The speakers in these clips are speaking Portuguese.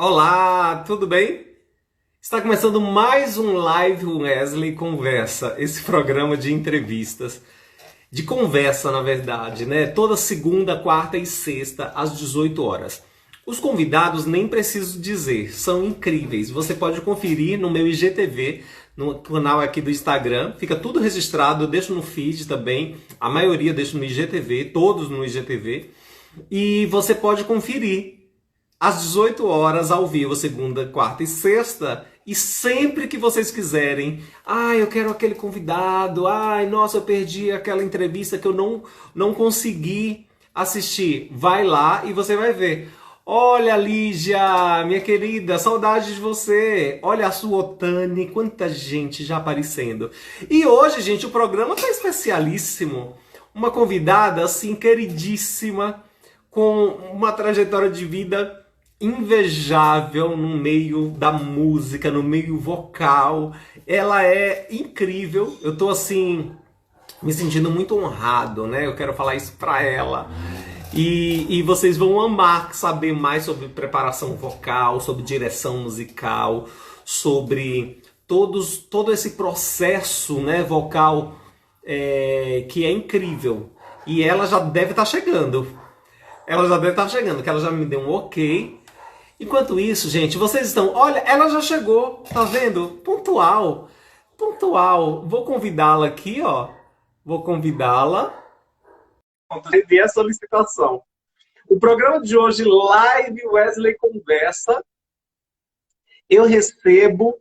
Olá, tudo bem? Está começando mais um Live Wesley Conversa, esse programa de entrevistas, de conversa, na verdade, né? Toda segunda, quarta e sexta, às 18 horas. Os convidados, nem preciso dizer, são incríveis. Você pode conferir no meu IGTV, no canal aqui do Instagram. Fica tudo registrado, eu deixo no feed também. A maioria deixo no IGTV, todos no IGTV. E você pode conferir às 18 horas, ao vivo, segunda, quarta e sexta. E sempre que vocês quiserem, eu quero aquele convidado, nossa, eu perdi aquela entrevista que eu não consegui assistir. Vai lá e você vai ver. Olha, Lígia, minha querida, saudade de você. Olha a sua Otani, quanta gente já aparecendo. E hoje, gente, o programa tá especialíssimo. Uma convidada, assim, queridíssima, com uma trajetória de vida invejável no meio da música, no meio vocal. Ela é incrível. Eu tô assim me sentindo muito honrado, né? Eu quero falar isso pra ela. E vocês vão amar saber mais sobre preparação vocal, sobre direção musical, sobre todo esse processo, né, vocal, que é incrível. E ela já deve estar chegando. Ela já deve estar chegando, que ela já me deu um ok. Enquanto isso, gente, vocês estão... Olha, ela já chegou, tá vendo? Pontual. Pontual. Vou convidá-la aqui, ó. Vou convidá-la. Entendi a solicitação. O programa de hoje, Live Wesley Conversa, eu recebo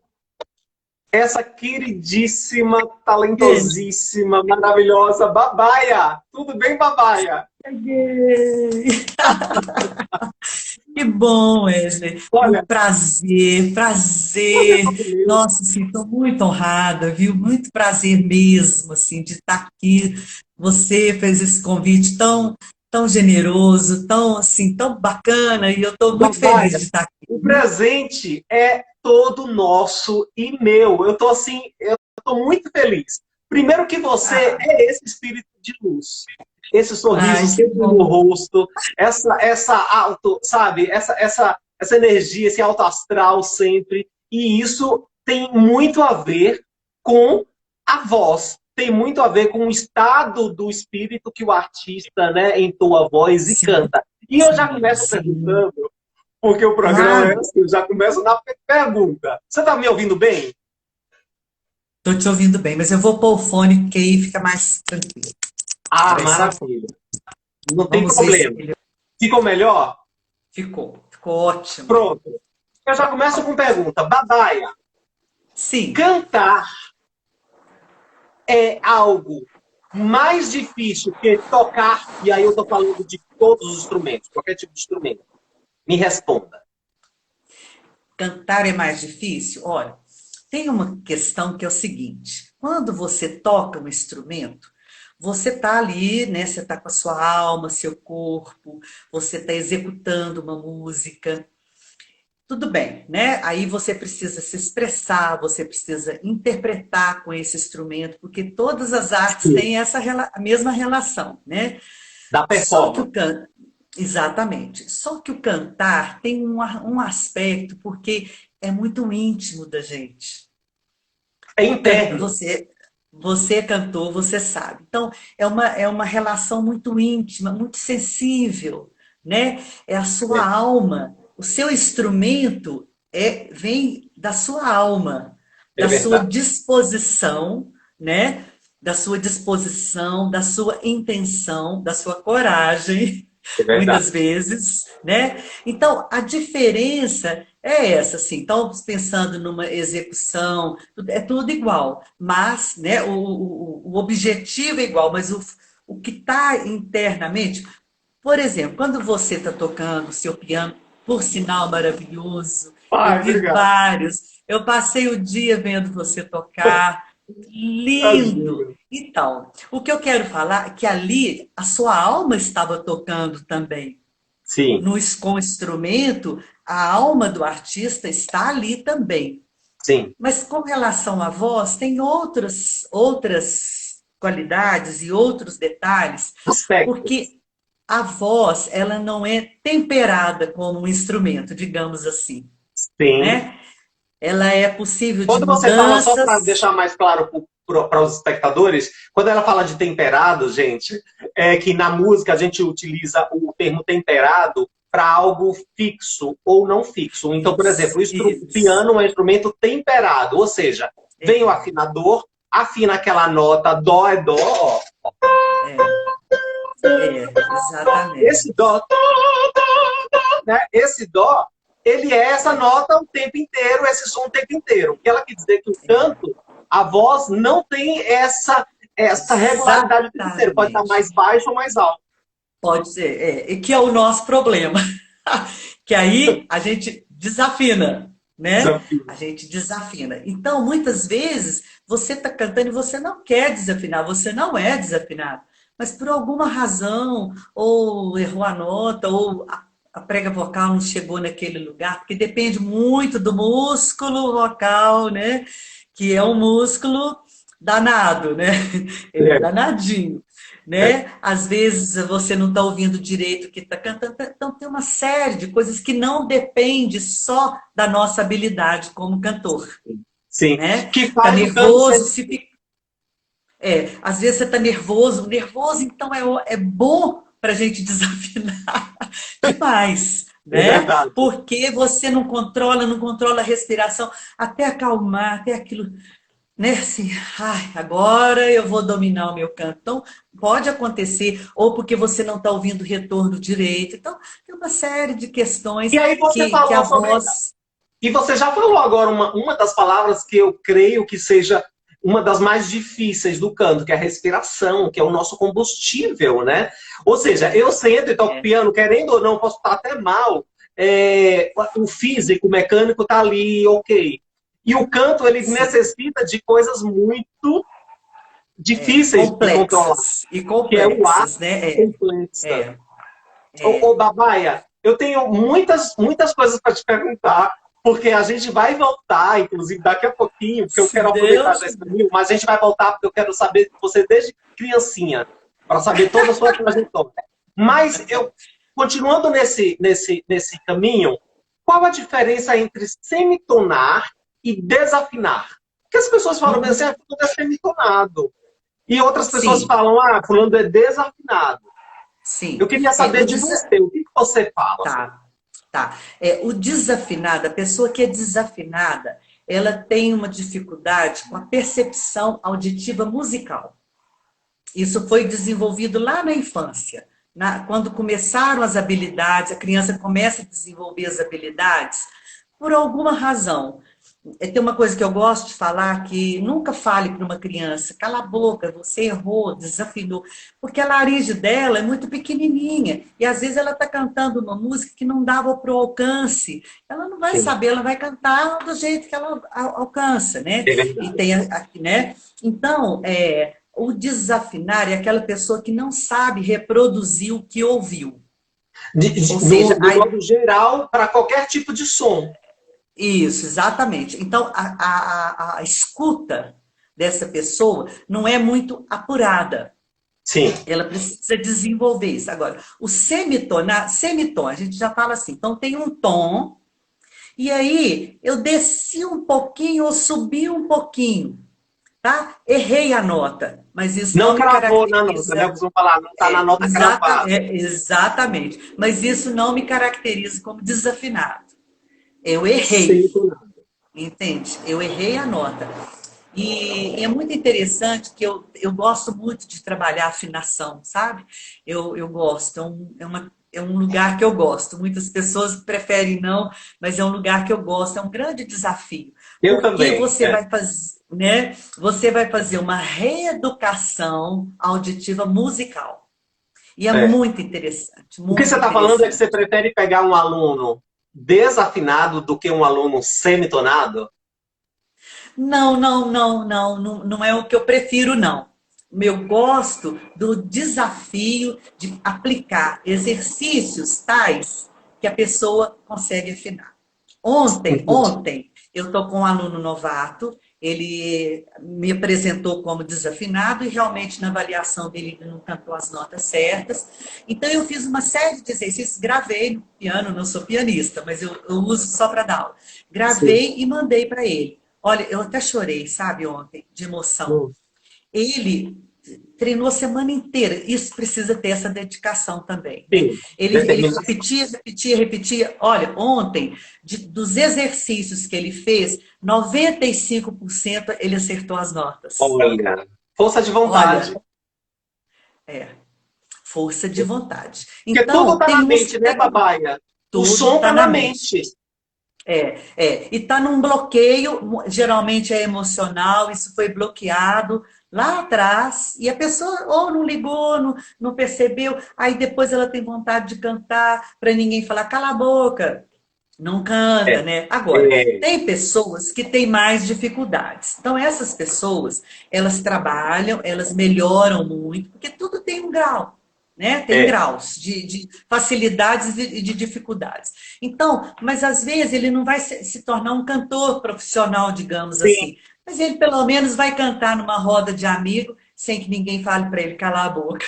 essa queridíssima, talentosíssima, maravilhosa Babaia. Tudo bem, Babaia? Cheguei! Que bom, Wesley. Um Olha, prazer, prazer prazer. todo meu. Nossa, assim, estou muito honrada, viu? Muito prazer mesmo, assim, de estar aqui. Você fez esse convite tão generoso, tão, assim, tão bacana, e eu estou muito feliz Babaia, de estar aqui. o presente é todo nosso e meu. Eu tô assim, eu tô muito feliz. Primeiro que você Ah, é esse espírito de luz, esse sorriso ai, que sempre no bom. rosto, essa alto, sabe, essa energia, esse alto astral sempre. E isso tem muito a ver com a voz, tem muito a ver com o estado do espírito que o artista, né, entoa a voz e Sim, canta. E eu já sim, começo sim. perguntando porque o programa é Claro, assim, eu já começo na pergunta. Você está me ouvindo bem? estou te ouvindo bem, mas eu vou pôr o fone, porque aí fica mais tranquilo. Ah, Espera aí só um maravilha. Não tem Vamos ver se problema. Ficou melhor? ficou ótimo. Pronto. Eu já começo com pergunta. Babaia, Sim. cantar é algo mais difícil que tocar, e aí eu estou falando de todos os instrumentos, qualquer tipo de instrumento. Me responda. Cantar é mais difícil? Olha, tem uma questão que é o seguinte: quando você toca um instrumento, você está ali, né? Você está com a sua alma, seu corpo, você está executando uma música. Tudo bem, né? Aí você precisa se expressar, você precisa interpretar com esse instrumento, porque todas as artes Sim. têm essa a mesma relação, né? Da Só que performance. o can... Exatamente. Só que o cantar tem um aspecto, porque é muito íntimo da gente. É interno. Você é cantor, você sabe. Então, é uma relação muito íntima, muito sensível, né? É a sua É, alma. O seu instrumento vem da sua alma, é da sua verdade. disposição, né? Da sua disposição, da sua intenção, da sua coragem, É muitas verdade. vezes, né? Então, a diferença é essa, assim. Então, pensando numa execução, é tudo igual, mas, né, o objetivo é igual, mas o que está internamente, por exemplo, quando você está tocando o seu piano, por sinal maravilhoso, eu Ai, vi obrigado. vários, eu passei o dia vendo você tocar, lindo. Imagina. Então, o que eu quero falar é que ali a sua alma estava tocando também. Sim, Com o instrumento, a alma do artista está ali também. sim. Mas com relação à voz, tem outras qualidades e outros detalhes, Aspectos. porque a voz, ela não é temperada como um instrumento, digamos assim, Sim. né? Ela é possível de Quando você fala, só para mudanças. deixar mais claro para os espectadores, quando ela fala de temperado, gente, é que na música a gente utiliza o termo temperado para algo fixo ou não fixo. Então, por exemplo, Isso, o isso. piano é um instrumento temperado, ou seja, vem o É, afinador, afina aquela nota, dó é dó, ó. é, Esse exatamente. dó, né? Esse dó, ele é essa nota o tempo inteiro, esse som o tempo inteiro. O que ela quer dizer que o canto, a voz não tem essa regularidade o tempo inteiro. Pode estar Exatamente. mais baixo ou mais alto. Pode ser, e que é o nosso problema. Que aí a gente desafina, né? Desafio. A gente desafina. Então, muitas vezes, você está cantando e você não quer desafinar, você não é desafinado. Mas por alguma razão, ou errou a nota, ou a prega vocal não chegou naquele lugar, porque depende muito do músculo vocal, né? Que é um músculo danado, né? Ele é É, danadinho, é. né? Às vezes você não está ouvindo direito o que está cantando, então tem uma série de coisas que não depende só da nossa habilidade como cantor, Sim. né? Que Tá faz o canto ser. nervoso, se às vezes você tá nervoso, nervoso então é bom para a gente desafinar demais, É né? verdade. Porque você não controla a respiração, até acalmar, até aquilo né? Assim, ai, agora eu vou dominar o meu canto. Então, pode acontecer, ou porque você não está ouvindo o retorno direito. Então, tem uma série de questões E aí você que a falou sobre. voz. E você já falou agora uma das palavras que eu creio que seja uma das mais difíceis do canto, que é a respiração, que é o nosso combustível, né? Ou seja, eu sento e toco É, piano, querendo ou não, posso estar até mal, o físico, o mecânico está ali, ok. E o canto, ele sim, necessita de coisas muito difíceis de controlar, complexas e que é o ar complexas, né? complexa. É, Ô, Babaia, eu tenho muitas coisas para te perguntar, porque a gente vai voltar, inclusive daqui a pouquinho, porque eu se quero aproveitar Deus já esse quiser. caminho, mas a gente vai voltar porque eu quero saber de você desde criancinha, para saber toda a sua trajetória. Mas eu, continuando nesse caminho, qual a diferença entre semitonar e desafinar? Porque as pessoas falam assim, ah, tudo é semitonado. E outras pessoas Sim, falam, ah, fulano é desafinado. Eu sim. queria saber de você, o que você fala? Tá. Tá. O desafinado, a pessoa que é desafinada, ela tem uma dificuldade com a percepção auditiva musical. Isso foi desenvolvido lá na infância. Quando começaram as habilidades, a criança começa a desenvolver as habilidades, por alguma razão. Tem uma coisa que eu gosto de falar, que nunca fale para uma criança, cala a boca, você errou, desafinou, porque a laringe dela é muito pequenininha, e às vezes ela está cantando uma música que não dava para o alcance, ela não vai Sim, saber, ela vai cantar do jeito que ela alcança, né? é E verdade. tem aqui, né? Então, o desafinar é aquela pessoa que não sabe reproduzir o que ouviu. Ou No, seja, no modo geral, para qualquer tipo de som. isso, exatamente. Então, a escuta dessa pessoa não é muito apurada. Sim. Ela precisa desenvolver isso. Agora, o semitom, a gente já fala assim, então tem um tom, e aí eu desci um pouquinho ou subi um pouquinho, tá? Errei a nota, mas isso Não não me cravou na nota, né? caracteriza. Vamos falar, não está na nota cravada. Exatamente. Mas isso não me caracteriza como desafinado. Eu errei. Semitonado. Entende? Eu errei a nota. E é muito interessante que eu gosto muito de trabalhar afinação, sabe? Eu gosto, é um lugar que eu gosto. Muitas pessoas preferem não, mas é um lugar que eu gosto, é um grande desafio. Eu Porque também. você vai fazer, né? Você vai fazer uma reeducação auditiva musical. E é É. muito interessante, O que você muito está falando é que você interessante. prefere pegar um aluno desafinado do que um aluno semitonado? Não, não, não, não, não, não é o que eu prefiro, não. Eu gosto do desafio de aplicar exercícios tais que a pessoa consegue afinar. Ontem, Entendi. ontem, eu estou com um aluno novato ele me apresentou como desafinado e realmente na avaliação dele ele não cantou as notas certas. Então eu fiz uma série de exercícios, gravei no piano, não sou pianista, mas eu uso só para dar aula. Sim. Gravei e mandei para ele. Olha, eu até chorei, sabe, ontem, de emoção. Hum. Ele treinou a semana inteira. Isso precisa ter essa dedicação também, né? Sim. Ele Determinação. repetia, repetia, repetia. Olha, ontem, dos exercícios que ele fez, 95% ele acertou as notas. Olha, força de vontade. Olha, é, força de vontade. Porque tudo Então, está na tem uns que mente, né, tem, Babaia? O tudo som está está na na mente. mente. E está num bloqueio, geralmente é emocional, isso foi bloqueado lá atrás, e a pessoa ou não ligou, não percebeu, aí depois ela tem vontade de cantar para ninguém falar, cala a boca, não canta, É, né? Agora, é, tem pessoas que têm mais dificuldades. Então, essas pessoas, elas trabalham, elas melhoram muito, porque tudo tem um grau, né? Tem é, graus de facilidades e de dificuldades. Então, mas às vezes ele não vai se tornar um cantor profissional, digamos sim, assim. Mas ele pelo menos vai cantar numa roda de amigo sem que ninguém fale para ele calar a boca,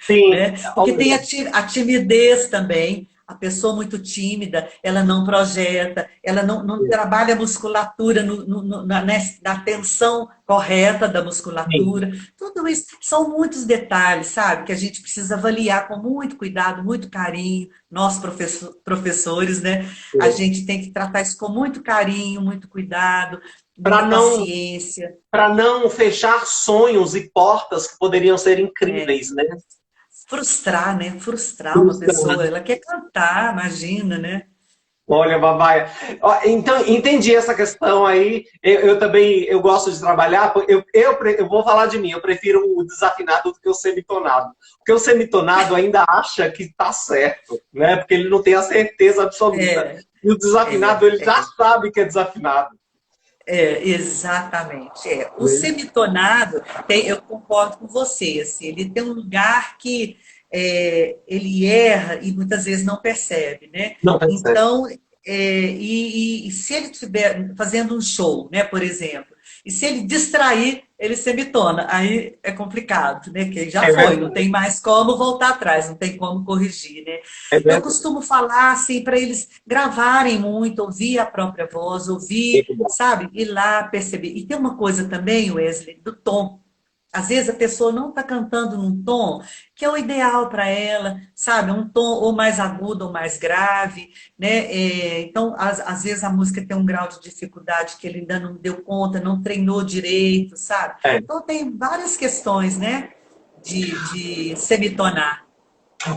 sim. né? Porque tem Olha, a timidez também. A pessoa muito tímida, ela não projeta, ela não trabalha a musculatura na tensão correta da sim. musculatura. Tudo isso são muitos detalhes, sabe? Que a gente precisa avaliar com muito cuidado, muito carinho. Nós, professores, né? A gente tem que tratar isso com muito carinho, muito cuidado, Para muita não, paciência. para não fechar sonhos e portas que poderiam ser incríveis, né? Frustrar, né? Frustrar uma pessoa. Frustrado. Ela quer cantar, imagina, né? Olha, Babaia. Ó, então, entendi essa questão aí. Eu também eu gosto de trabalhar. Eu vou falar de mim. Eu prefiro o desafinado do que o semitonado. Porque o semitonado ainda acha que está certo, né? Porque ele não tem a certeza absoluta. É, E o desafinado, é, ele já é. sabe que é desafinado. Exatamente. O Né? semitonado, eu concordo com você, assim, ele tem um lugar que ele erra e muitas vezes não percebe, né? Não percebe. Então, e se ele estiver fazendo um show, né, por exemplo, e se ele distrair, ele semitona, aí é complicado, né? Que já É foi, não verdade. tem mais como voltar atrás, não tem como corrigir, né? É Eu verdade. costumo falar assim para eles gravarem muito, ouvir a própria voz, ouvir, Muito bom. sabe, ir lá perceber. E tem uma coisa também, Wesley, do tom. Às vezes a pessoa não está cantando num tom que é o ideal para ela, sabe? Um tom ou mais agudo ou mais grave, né? Então, às vezes a música tem um grau de dificuldade que ele ainda não deu conta, não treinou direito, sabe? É. Então, tem várias questões, né? De semitonar.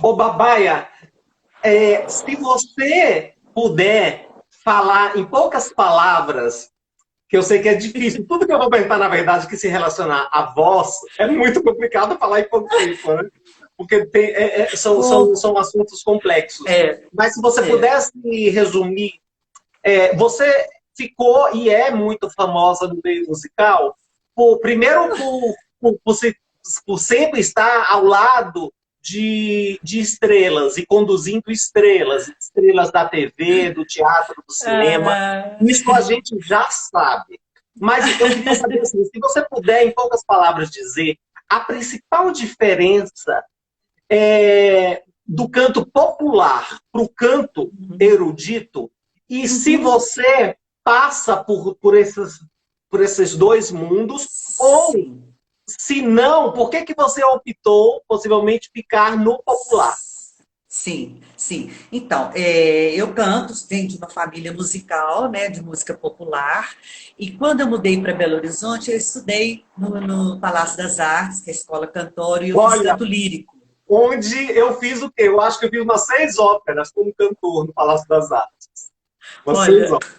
Ô, Babaia, se você puder falar em poucas palavras, que eu sei que é difícil, tudo que eu vou perguntar, na verdade, que se relacionar à voz, é muito complicado falar em pouco tempo, né? Porque Oh, são assuntos complexos. é, Mas se você é. pudesse resumir, você ficou e é muito famosa no meio musical, primeiro por sempre estar ao lado de estrelas e conduzindo estrelas, estrelas da TV, do teatro, do cinema. Ah, Isso a gente já sabe. Mas eu queria saber assim, se você puder, em poucas palavras, dizer a principal diferença do canto popular para o canto erudito, e se uhum. você passa por esses dois mundos, ou Sim. se não, por que você optou possivelmente ficar no popular? Sim, sim. Então, eu canto, venho de uma família musical, né, de música popular, e quando eu mudei para Belo Horizonte, eu estudei no Palácio das Artes, que é a escola cantora, e eu fiz Olha, canto lírico. onde eu fiz o quê? Eu acho que eu fiz umas 6 óperas como cantor no Palácio das Artes. Umas seis Olha, óperas.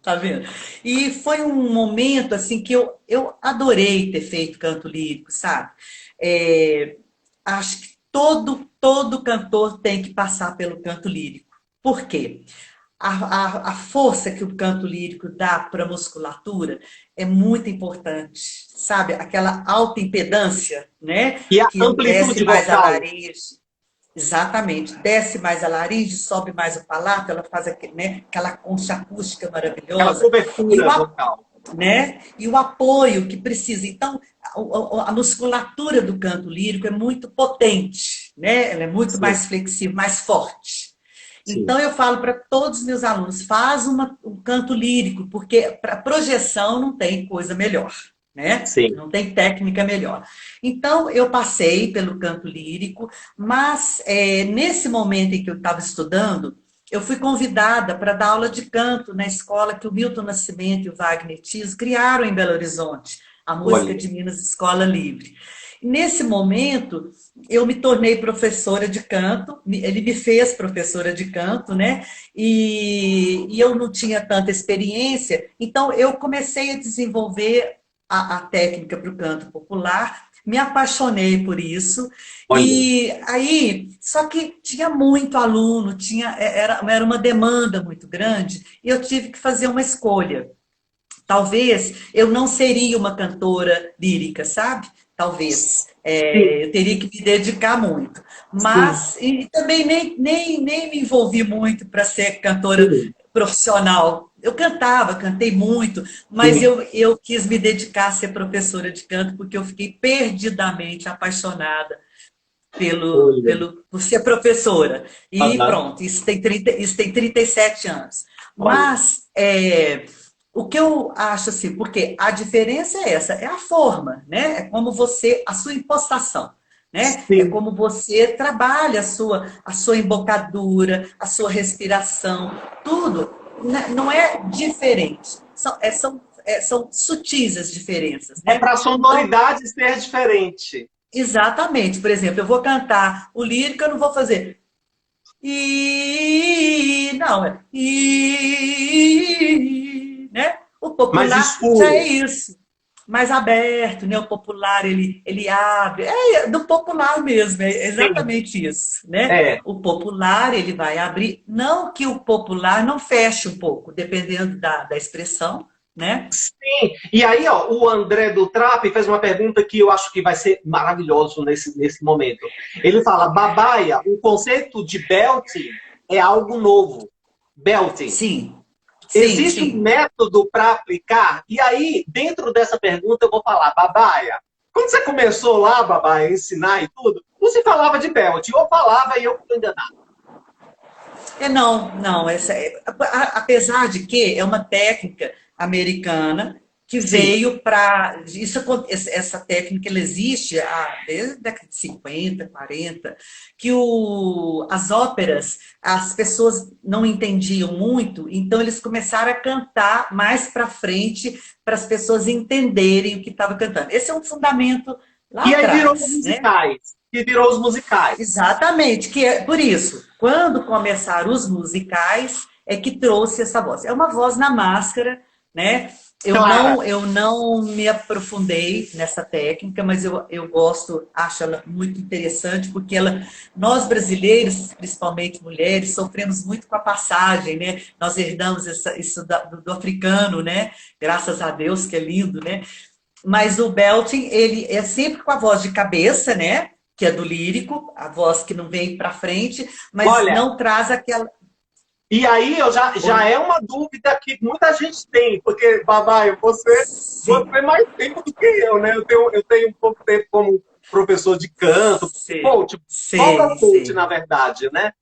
tá vendo? E foi um momento, assim, que eu adorei ter feito canto lírico, sabe? É, acho que todo cantor tem que passar pelo canto lírico. Por quê? A força que o canto lírico dá para a musculatura é muito importante, sabe? Aquela alta impedância, né? E a Que desce amplitude mais a vocal, laringe. Exatamente, desce mais a laringe, sobe mais o palato, ela faz aquele, né? Aquela concha acústica aquela maravilhosa. E o, cobertura vocal. né? E o apoio que precisa. Então, a musculatura do canto lírico é muito potente, né? Ela é muito Sim, mais flexível, mais forte. sim, Então, eu falo para todos os meus alunos, faz um canto lírico, porque para projeção não tem coisa melhor, né? sim. Não tem técnica melhor. Então, eu passei pelo canto lírico, mas nesse momento em que eu estava estudando, eu fui convidada para dar aula de canto na escola que o Milton Nascimento e o Wagner Tiso criaram em Belo Horizonte, a Música Olha, de Minas Escola Livre. Nesse momento, eu me tornei professora de canto, ele me fez professora de canto, né? E eu não tinha tanta experiência, então eu comecei a desenvolver a técnica para o canto popular, me apaixonei por isso, olha. e aí, só que tinha muito aluno, era uma demanda muito grande, e eu tive que fazer uma escolha. Talvez eu não seria uma cantora lírica, sabe? Talvez. Sim, Eu teria que me dedicar muito. sim, Mas e também nem me envolvi muito para ser cantora sim, profissional. Eu cantava, cantei muito, mas sim. eu quis me dedicar a ser professora de canto porque eu fiquei perdidamente apaixonada Olha. por ser professora. E Aham, pronto, isso tem 37 anos. olha. Mas o que eu acho assim, porque a diferença é essa, é a forma, né? É como você, a sua impostação, né? É Sim. como você trabalha a sua embocadura, a sua respiração, tudo né? Não é diferente. São sutis as diferenças, É né? para a Então, sonoridade ser diferente. exatamente. Por exemplo, eu vou cantar o lírico, eu não vou fazer não, né? O Mais popular já é escuro. isso, mais aberto, né? O popular ele abre, do popular mesmo, é Sim. exatamente isso, né? É. O popular ele vai abrir, não que o popular não feche um pouco, dependendo da expressão, né? Sim. E aí, ó, o André do Trap fez uma pergunta que eu acho que vai ser maravilhoso nesse momento. Ele fala, Babaia, o conceito de belting é algo novo. Belting. Sim, sim, Existe um sim. método para aplicar? E aí, dentro dessa pergunta, eu vou falar, Babaia, quando você começou lá, Babaia, a ensinar e tudo, não se falava de belting. Eu falava e eu fui enganado. Não, apesar de que é uma técnica americana que Sim. veio para. Essa técnica ela existe desde a década de 50, 40, que as óperas, as pessoas não entendiam muito, então eles começaram a cantar mais para frente para as pessoas entenderem o que estava cantando. Esse é um fundamento lá E aí virou os atrás, né? musicais. E virou os musicais. Exatamente, que é por isso, quando começaram os musicais, é que trouxe essa voz. É uma voz na máscara, né? Clara. Eu não me aprofundei nessa técnica, mas eu gosto, acho ela muito interessante, porque nós brasileiros, principalmente mulheres, sofremos muito com a passagem, né? Nós herdamos isso do africano, né? Graças a Deus, que é lindo, né? Mas o belting, ele é sempre com a voz de cabeça, né? Que é do lírico, a voz que não vem para frente, mas Olha, não traz aquela. e aí já Oi? é uma dúvida que muita gente tem, porque, Babai, você Sim, é mais tempo do que eu, né? Eu tenho um pouco tempo como professor de canto, sei, coach, vocal sei, coach, na sei. verdade, né?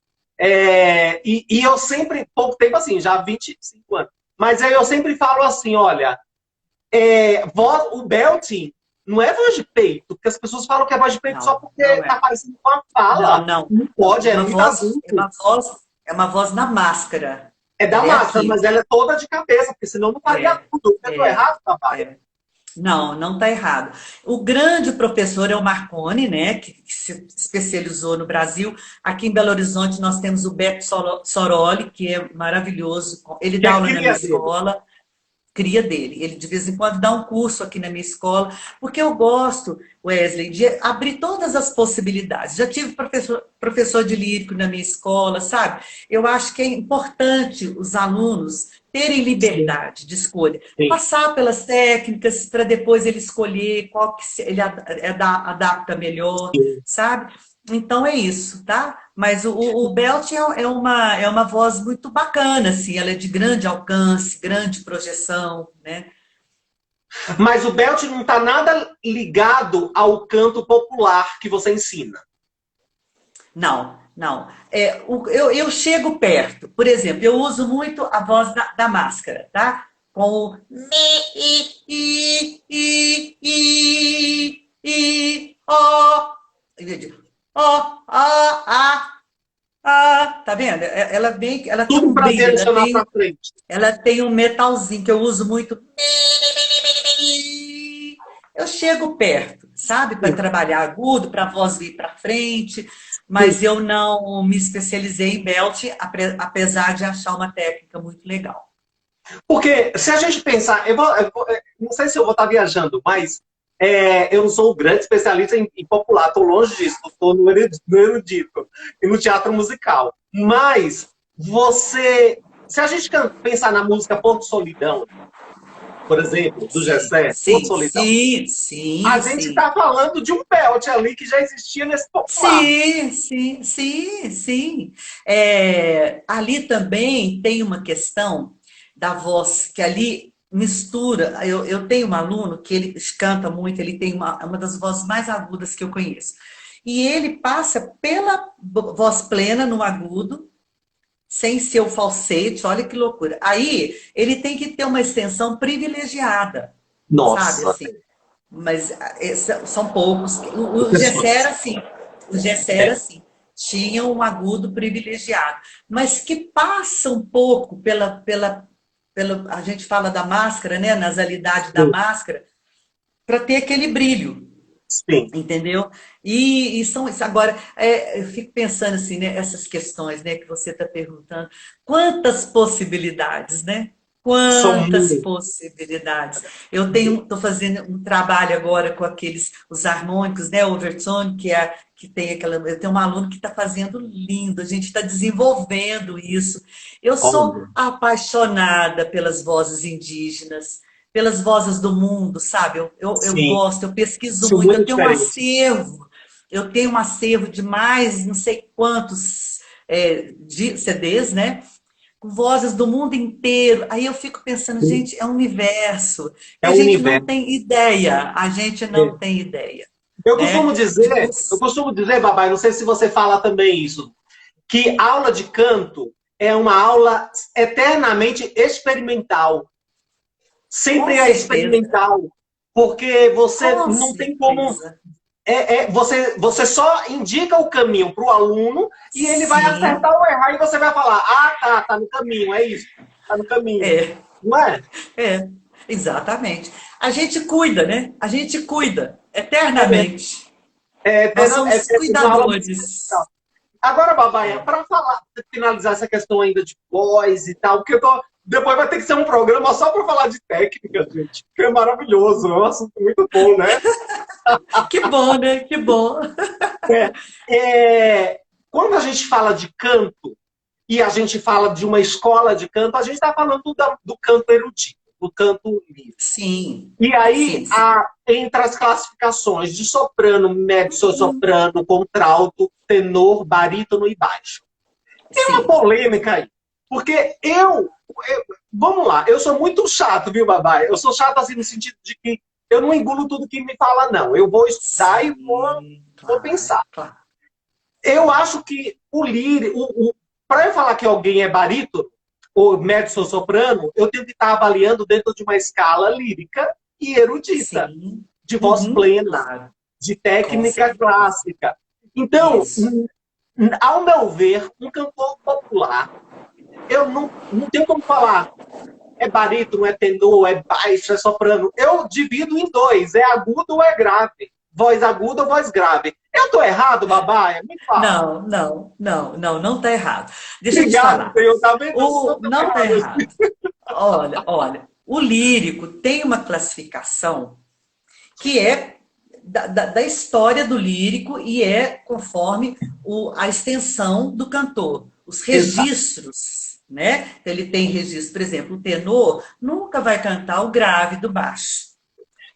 E eu sempre, pouco tempo assim, já há 25 anos, mas aí eu sempre falo assim, olha, o belting não é voz de peito, porque as pessoas falam que é voz de peito só Não, porque não tá é. parecendo com a fala. Não Não. pode, é muito agudo. É uma voz na máscara. É da Ela é máscara, aqui. mas ela é toda de cabeça, porque senão não faria É, tudo. Eu estou é, errado, papai? é. Não está errado. O grande professor é o Marconi, né, que se especializou no Brasil. Aqui em Belo Horizonte nós temos o Beto Soroli, que é maravilhoso. Ele Que dá é aula na minha cria dele. escola, cria dele. Ele de vez em quando dá um curso aqui na minha escola, porque eu gosto, Wesley, de abrir todas as possibilidades. Já tive professor de lírico na minha escola, sabe? Eu acho que é importante os alunos terem Sim, liberdade de escolha, sim, passar pelas técnicas para depois ele escolher qual que ele adapta melhor, sim. sabe? Então é isso, tá? Mas o Belt é uma voz muito bacana, assim, ela é de grande alcance, grande projeção, né? Mas o belt não está nada ligado ao canto popular que você ensina. Não, não. Eu chego perto. Por exemplo, eu uso muito a voz da máscara, tá? Com o mi, ó. Ó, tá vendo? Ela tem Tudo um para brilho, direcionar para frente. ela tem um metalzinho que eu uso muito. Eu chego perto, sabe? Para trabalhar agudo, para a voz vir para frente, mas eu não me especializei em belt, apesar de achar uma técnica muito legal. Porque se a gente pensar, não sei se eu vou estar viajando, mas eu não sou um grande especialista em popular, estou longe disso, estou no erudito e no teatro musical. Mas se a gente pensar na música Porto Solidão, por exemplo, do Sim, Gessé, Porto sim, Solidão, sim, a sim, gente sim. está falando de um belt ali que já existia nesse popular. Sim, sim, sim, sim. Ali também tem uma questão da voz, que ali mistura. Eu tenho um aluno que ele canta muito, ele tem uma das vozes mais agudas que eu conheço. E ele passa pela voz plena no agudo, sem ser o falsete, olha que loucura. Aí ele tem que ter uma extensão privilegiada, sabe Nossa, assim? Mas são poucos. O Gessé pessoas. era assim. O Gessé era É, assim. Tinha um agudo privilegiado. Mas que passa um pouco pela. A gente fala da máscara, né? Nasalidade da sim, máscara, para ter aquele brilho. sim. Entendeu? E são isso. Agora, eu fico pensando assim, né? Essas questões, né? Que você está perguntando. Quantas possibilidades, né? São Quantas muito. possibilidades. Estou fazendo um trabalho agora com os harmônicos, né? Overtone, que tem aquela. Eu tenho um aluno que está fazendo lindo, a gente está desenvolvendo isso. Eu sou Olha, apaixonada pelas vozes indígenas, pelas vozes do mundo, sabe? Eu sim, gosto, eu pesquiso isso é muito, muito diferente. eu tenho um acervo de mais não sei quantos de CDs, né? Com vozes do mundo inteiro. Aí eu fico pensando, gente, é um universo que É a o gente não universo. tem ideia, a gente não tem ideia, né? Eu costumo dizer, Babai, não sei se você fala também isso, que aula de canto é uma aula eternamente experimental. Com Sempre é certeza, experimental. Porque você com não tem como. certeza. Você só indica o caminho para o aluno e ele vai Sim, acertar ou errar e você vai falar: ah, tá no caminho, é isso, tá no caminho. é. Não é? É, exatamente. A gente cuida, né? A gente cuida É, eternamente. Nós é somos uma aula muito experimental. cuidadores. Agora, Babaia, É. para falar, finalizar essa questão ainda de voz e tal, porque depois vai ter que ser um programa só para falar de técnica, gente, que é maravilhoso, é um assunto muito bom, né? Que bom, né? Que bom. É, quando a gente fala de canto e a gente fala de uma escola de canto, a gente está falando do canto erudito, do canto livre. Sim, E aí, sim, sim. entre as classificações de soprano, mezzo-soprano, contralto, tenor, barítono e baixo. Tem uma Sim. polêmica aí. Porque vamos lá, eu sou muito chato, viu, Babai? Eu sou chato assim no sentido de que eu não engulo tudo que me fala, não. Eu vou estudar e Sim, vou claro, pensar. claro. Eu acho que o lírico, para eu falar que alguém é barítono ou mezzo-soprano, eu tenho que estar avaliando dentro de uma escala lírica e erudita, Sim. de voz Uhum, plena, claro, de com técnica certeza. clássica. Então, Isso. ao meu ver, um cantor popular, eu não tenho como falar é barítono, é tenor, é baixo, é soprano. Eu divido em dois, é agudo ou é grave. Voz aguda ou voz grave. Eu tô errado, Babaia? Me fala. Não, não, não, não, não está errado. Deixa eu te Obrigado, falar. Senhor. Tá vendo? Eu não tô tão Não está errado errado. assim. Olha, o lírico tem uma classificação que é da história do lírico e é conforme a extensão do cantor, os Exato. registros, né? Então, ele tem registro, por exemplo, o tenor nunca vai cantar o grave do baixo,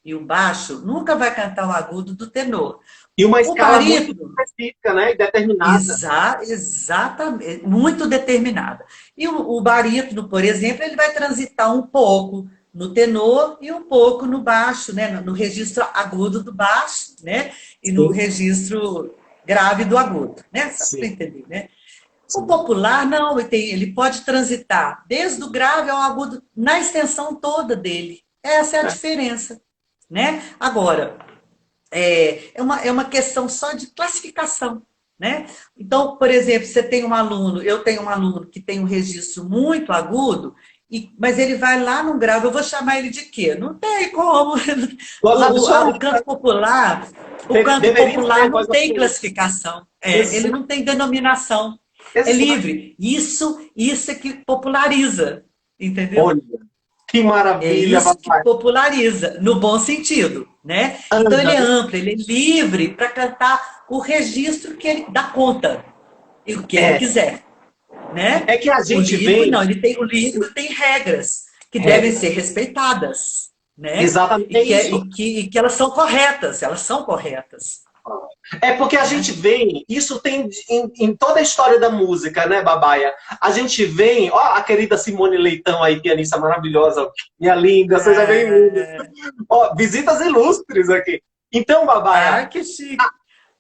e o baixo nunca vai cantar o agudo do tenor. E uma O escala muito barítono, específica, né? E determinada. exatamente, muito determinada. E o barítono, por exemplo, ele vai transitar um pouco no tenor e um pouco no baixo, né? No registro agudo do baixo, né? E no Sim, registro grave do agudo, né? Só para sim, entender, né? O sim. popular, não, ele pode transitar desde o grave ao agudo na extensão toda dele. Essa é a É. diferença, né? Agora, é uma questão só de classificação, né? Então, por exemplo, você tem um aluno, eu tenho um aluno que tem um registro muito agudo, mas ele vai lá no grave, eu vou chamar ele de quê? Não tem como. Voz O absoluta. o canto Deveria popular ser não voz tem absoluta. classificação, ele Exato, não tem denominação, é exato. livre. Isso é que populariza, entendeu? Olha, que É maravilha, isso que papai. populariza, no bom sentido, né? Então ele é Aham. amplo, ele é livre para cantar o registro que ele dá conta e o que ele É, quiser, né? é que a O gente livro vem. não, o livro tem regras que devem Regra. ser respeitadas, né? Exatamente, é isso. E que elas são corretas. É porque a Né? gente vem, isso tem em toda a história da música, né, Babaia? A gente vem, ó, a querida Simone Leitão aí, pianista maravilhosa, minha linda, seja bem-vinda. É... Ó, visitas ilustres aqui. Então, Babaia, Ah, que chique.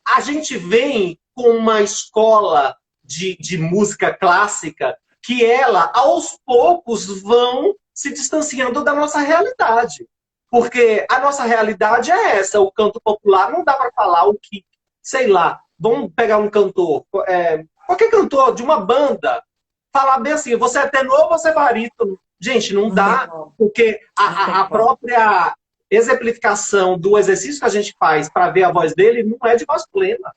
a gente vem com uma escola de música clássica que ela, aos poucos, vão se distanciando da nossa realidade. Porque a nossa realidade é essa, o canto popular não dá para falar o que, sei lá, vamos pegar um cantor, qualquer cantor de uma banda, falar bem assim, você é tenor ou você é barítono? Gente, não Não tem dá, como, porque não tem a como. própria exemplificação do exercício que a gente faz para ver a voz dele não é de voz plena.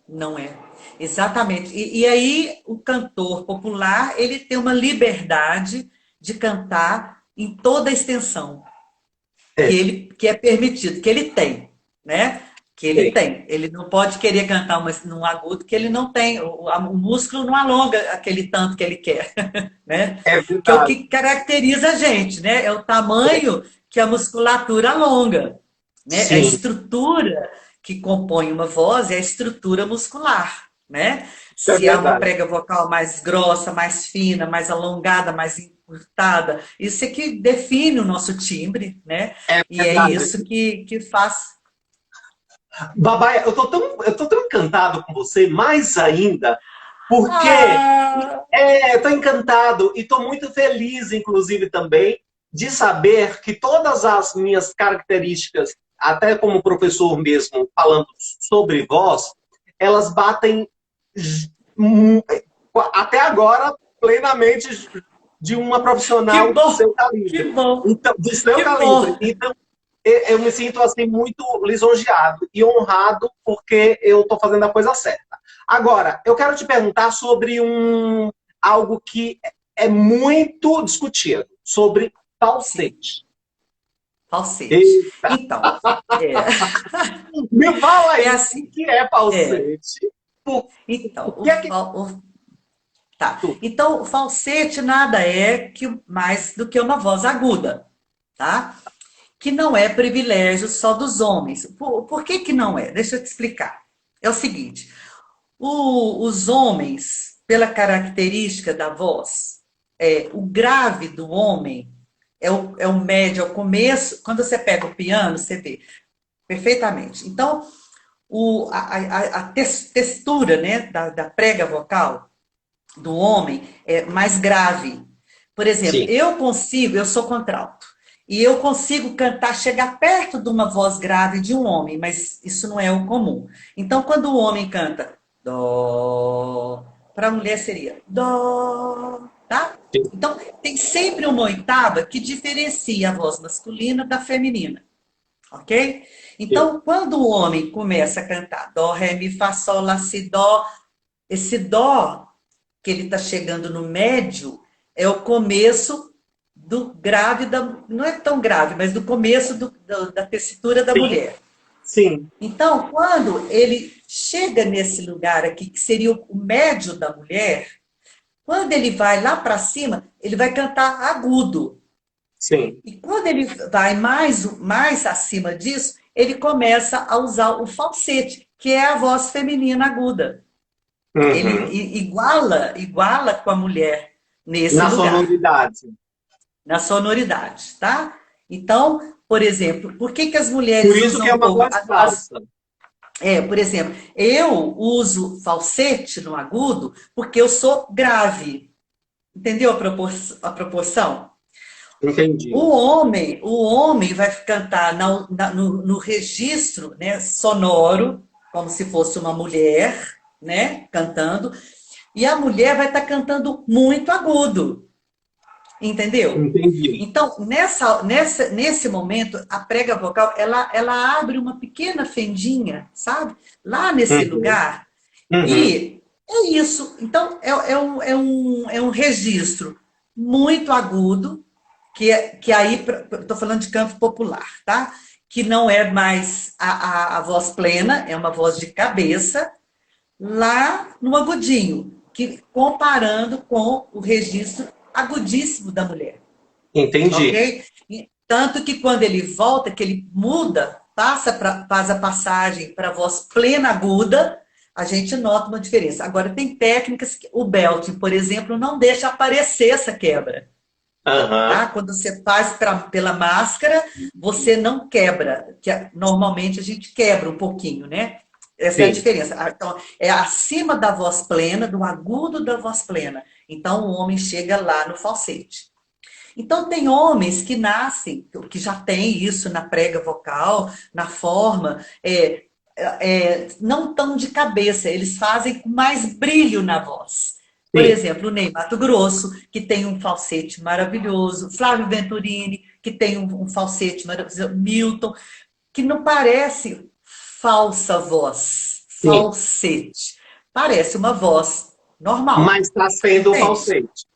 Não é. Exatamente. E aí o cantor popular, ele tem uma liberdade de cantar em toda a extensão É, que é permitido, que ele tem, né? Que ele tem. tem. Ele não pode querer cantar num agudo que ele não tem. O músculo não alonga aquele tanto que ele quer, né? É Que é o verdade. que caracteriza a gente, né? É o tamanho que a musculatura alonga, né? A Sim, estrutura que compõe uma voz é a estrutura muscular, né? é Se há uma verdade. prega vocal mais grossa, mais fina, mais alongada, mais encurtada, isso é que define o nosso timbre, né? É E é verdade. isso que faz. Babaia, eu tô tão encantado com você, mais ainda, porque Ah, eu tô encantado e tô muito feliz, inclusive, também, de saber que todas as minhas características, até como professor mesmo, falando sobre voz, elas batem hum, até agora plenamente de uma que profissional do bom, seu calibre. que bom, Então, do seu que bom. calibre. Então, eu me sinto assim muito lisonjeado e honrado porque eu estou fazendo a coisa certa. Agora, eu quero te perguntar sobre algo que é muito discutido, sobre Sim, falsete. falsete. Eita, Então, é, me fala é aí o assim, que é é. falsete, o Então, que é que tá. tu? Então, o falsete nada é que mais do que uma voz aguda, tá? Que não é privilégio só dos homens. Por que que não é? Deixa eu te explicar. É o seguinte, os homens, pela característica da voz, o grave do homem é o médio, é o começo. Quando você pega o piano, você vê perfeitamente. Então, textura, né, da prega vocal do homem é mais grave. Por exemplo, Sim, eu sou contralto, e eu consigo cantar, chegar perto de uma voz grave de um homem, mas isso não é o comum. Então, quando o homem canta dó, para a mulher seria dó, tá? sim, Então, tem sempre uma oitava que diferencia a voz masculina da feminina, ok? sim, Então, quando o homem começa a cantar dó, ré, mi, fá, sol, lá, si, dó, esse dó que ele está chegando no médio é o começo do grave não é tão grave, mas do começo da tessitura da sim, mulher. sim, Então, quando ele chega nesse lugar aqui, que seria o médio da mulher, quando ele vai lá para cima, ele vai cantar agudo. sim. E quando ele vai mais acima disso, ele começa a usar o falsete, que é a voz feminina aguda. Ele Uhum. iguala com a mulher nesse Na lugar. sonoridade. na sonoridade, tá? Então, por exemplo, por que que as mulheres Por isso que é usam uma pouco? voz falsa. Por exemplo, eu uso falsete no agudo porque eu sou grave. Entendeu a proporção? Entendi. O homem vai cantar no registro, né, sonoro, como se fosse uma mulher, né, cantando, e a mulher vai estar cantando muito agudo, entendeu? Entendi. Então, nesse momento, a prega vocal, ela abre uma pequena fendinha, sabe? Lá nesse Uhum. lugar, Uhum. e é isso. Então, é um registro muito agudo, que aí, estou falando de canto popular, tá? Que não é mais a voz plena, é uma voz de cabeça, lá no agudinho, que, comparando com o registro agudíssimo da mulher, Entendi. ok? Tanto que quando ele volta, que ele muda, faz a passagem para a voz plena aguda, a gente nota uma diferença. Agora, tem técnicas que o belting, por exemplo, não deixa aparecer essa quebra. Aham. Tá? Quando você faz pela máscara, você não quebra, que normalmente a gente quebra um pouquinho, né? Essa é a Sim. diferença. Então, é acima da voz plena, do agudo da voz plena. Então, o homem chega lá no falsete. Então, tem homens que nascem, que já tem isso na prega vocal, na forma, não tão de cabeça, eles fazem com mais brilho na voz. Por Sim. exemplo, o Ney Matogrosso, que tem um falsete maravilhoso, Flávio Venturini, que tem um falsete maravilhoso, Milton, que não parece falsa voz, Sim. falsete. Parece uma voz normal, Mas está sendo entende? falsete.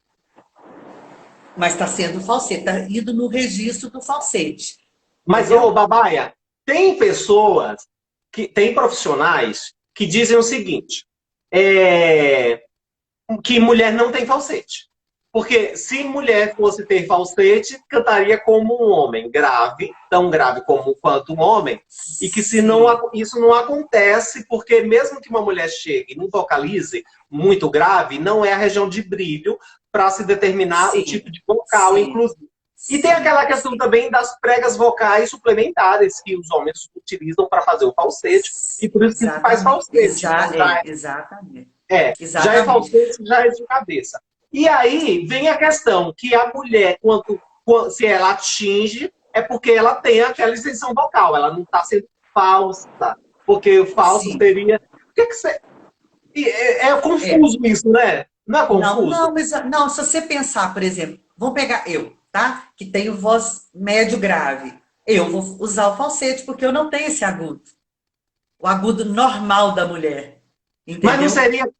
Mas está sendo falsete, está indo no registro do falsete, Mas, ô, entendeu? Babaia, tem pessoas, tem profissionais que dizem o seguinte, é, que mulher não tem falsete. Porque se mulher fosse ter falsete, cantaria como um homem, grave, tão grave como quanto um homem, e que se não, Sim, isso não acontece, porque mesmo que uma mulher chegue e não vocalize muito grave, não é a região de brilho para se determinar o tipo sim, de vocal, sim, inclusive. E tem sim, aquela questão sim. também das pregas vocais suplementares que os homens utilizam para fazer o falsete, e por isso que se faz Exatamente, falsete, né? exatamente, Já é exatamente. falsete, já é de cabeça. E aí vem a questão que a mulher, se ela atinge, é porque ela tem aquela extensão vocal, ela não está sendo falsa, porque o falso Sim, seria. O que que você... é é. confuso isso, né? Não é Não, confuso? não, mas não, se você pensar, por exemplo, vamos pegar eu, tá? Que tenho voz médio grave. Eu vou usar o falsete porque eu não tenho esse agudo. O agudo normal da mulher. Mas não Entendeu? seria,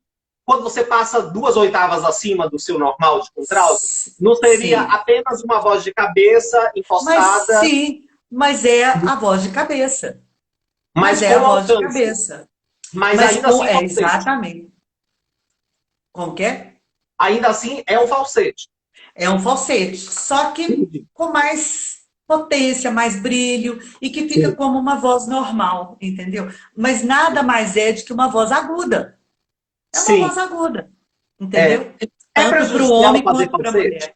quando você passa 2 oitavas acima do seu normal de contralto, não seria Sim. apenas uma voz de cabeça Mas impostada, sim, mas é a voz de cabeça. Mas mas é a com voz de alcance. cabeça. Mas Mas ainda assim falsete. exatamente. Como que é? Ainda assim é um falsete. É um falsete, só que Entendi. com mais potência, mais brilho, e que fica Sim. como uma voz normal, entendeu? Mas nada mais é do que uma voz aguda. É uma Sim. voz aguda, É, entendeu? é Tanto para o prejudicial homem fazer quanto para a falsete? mulher.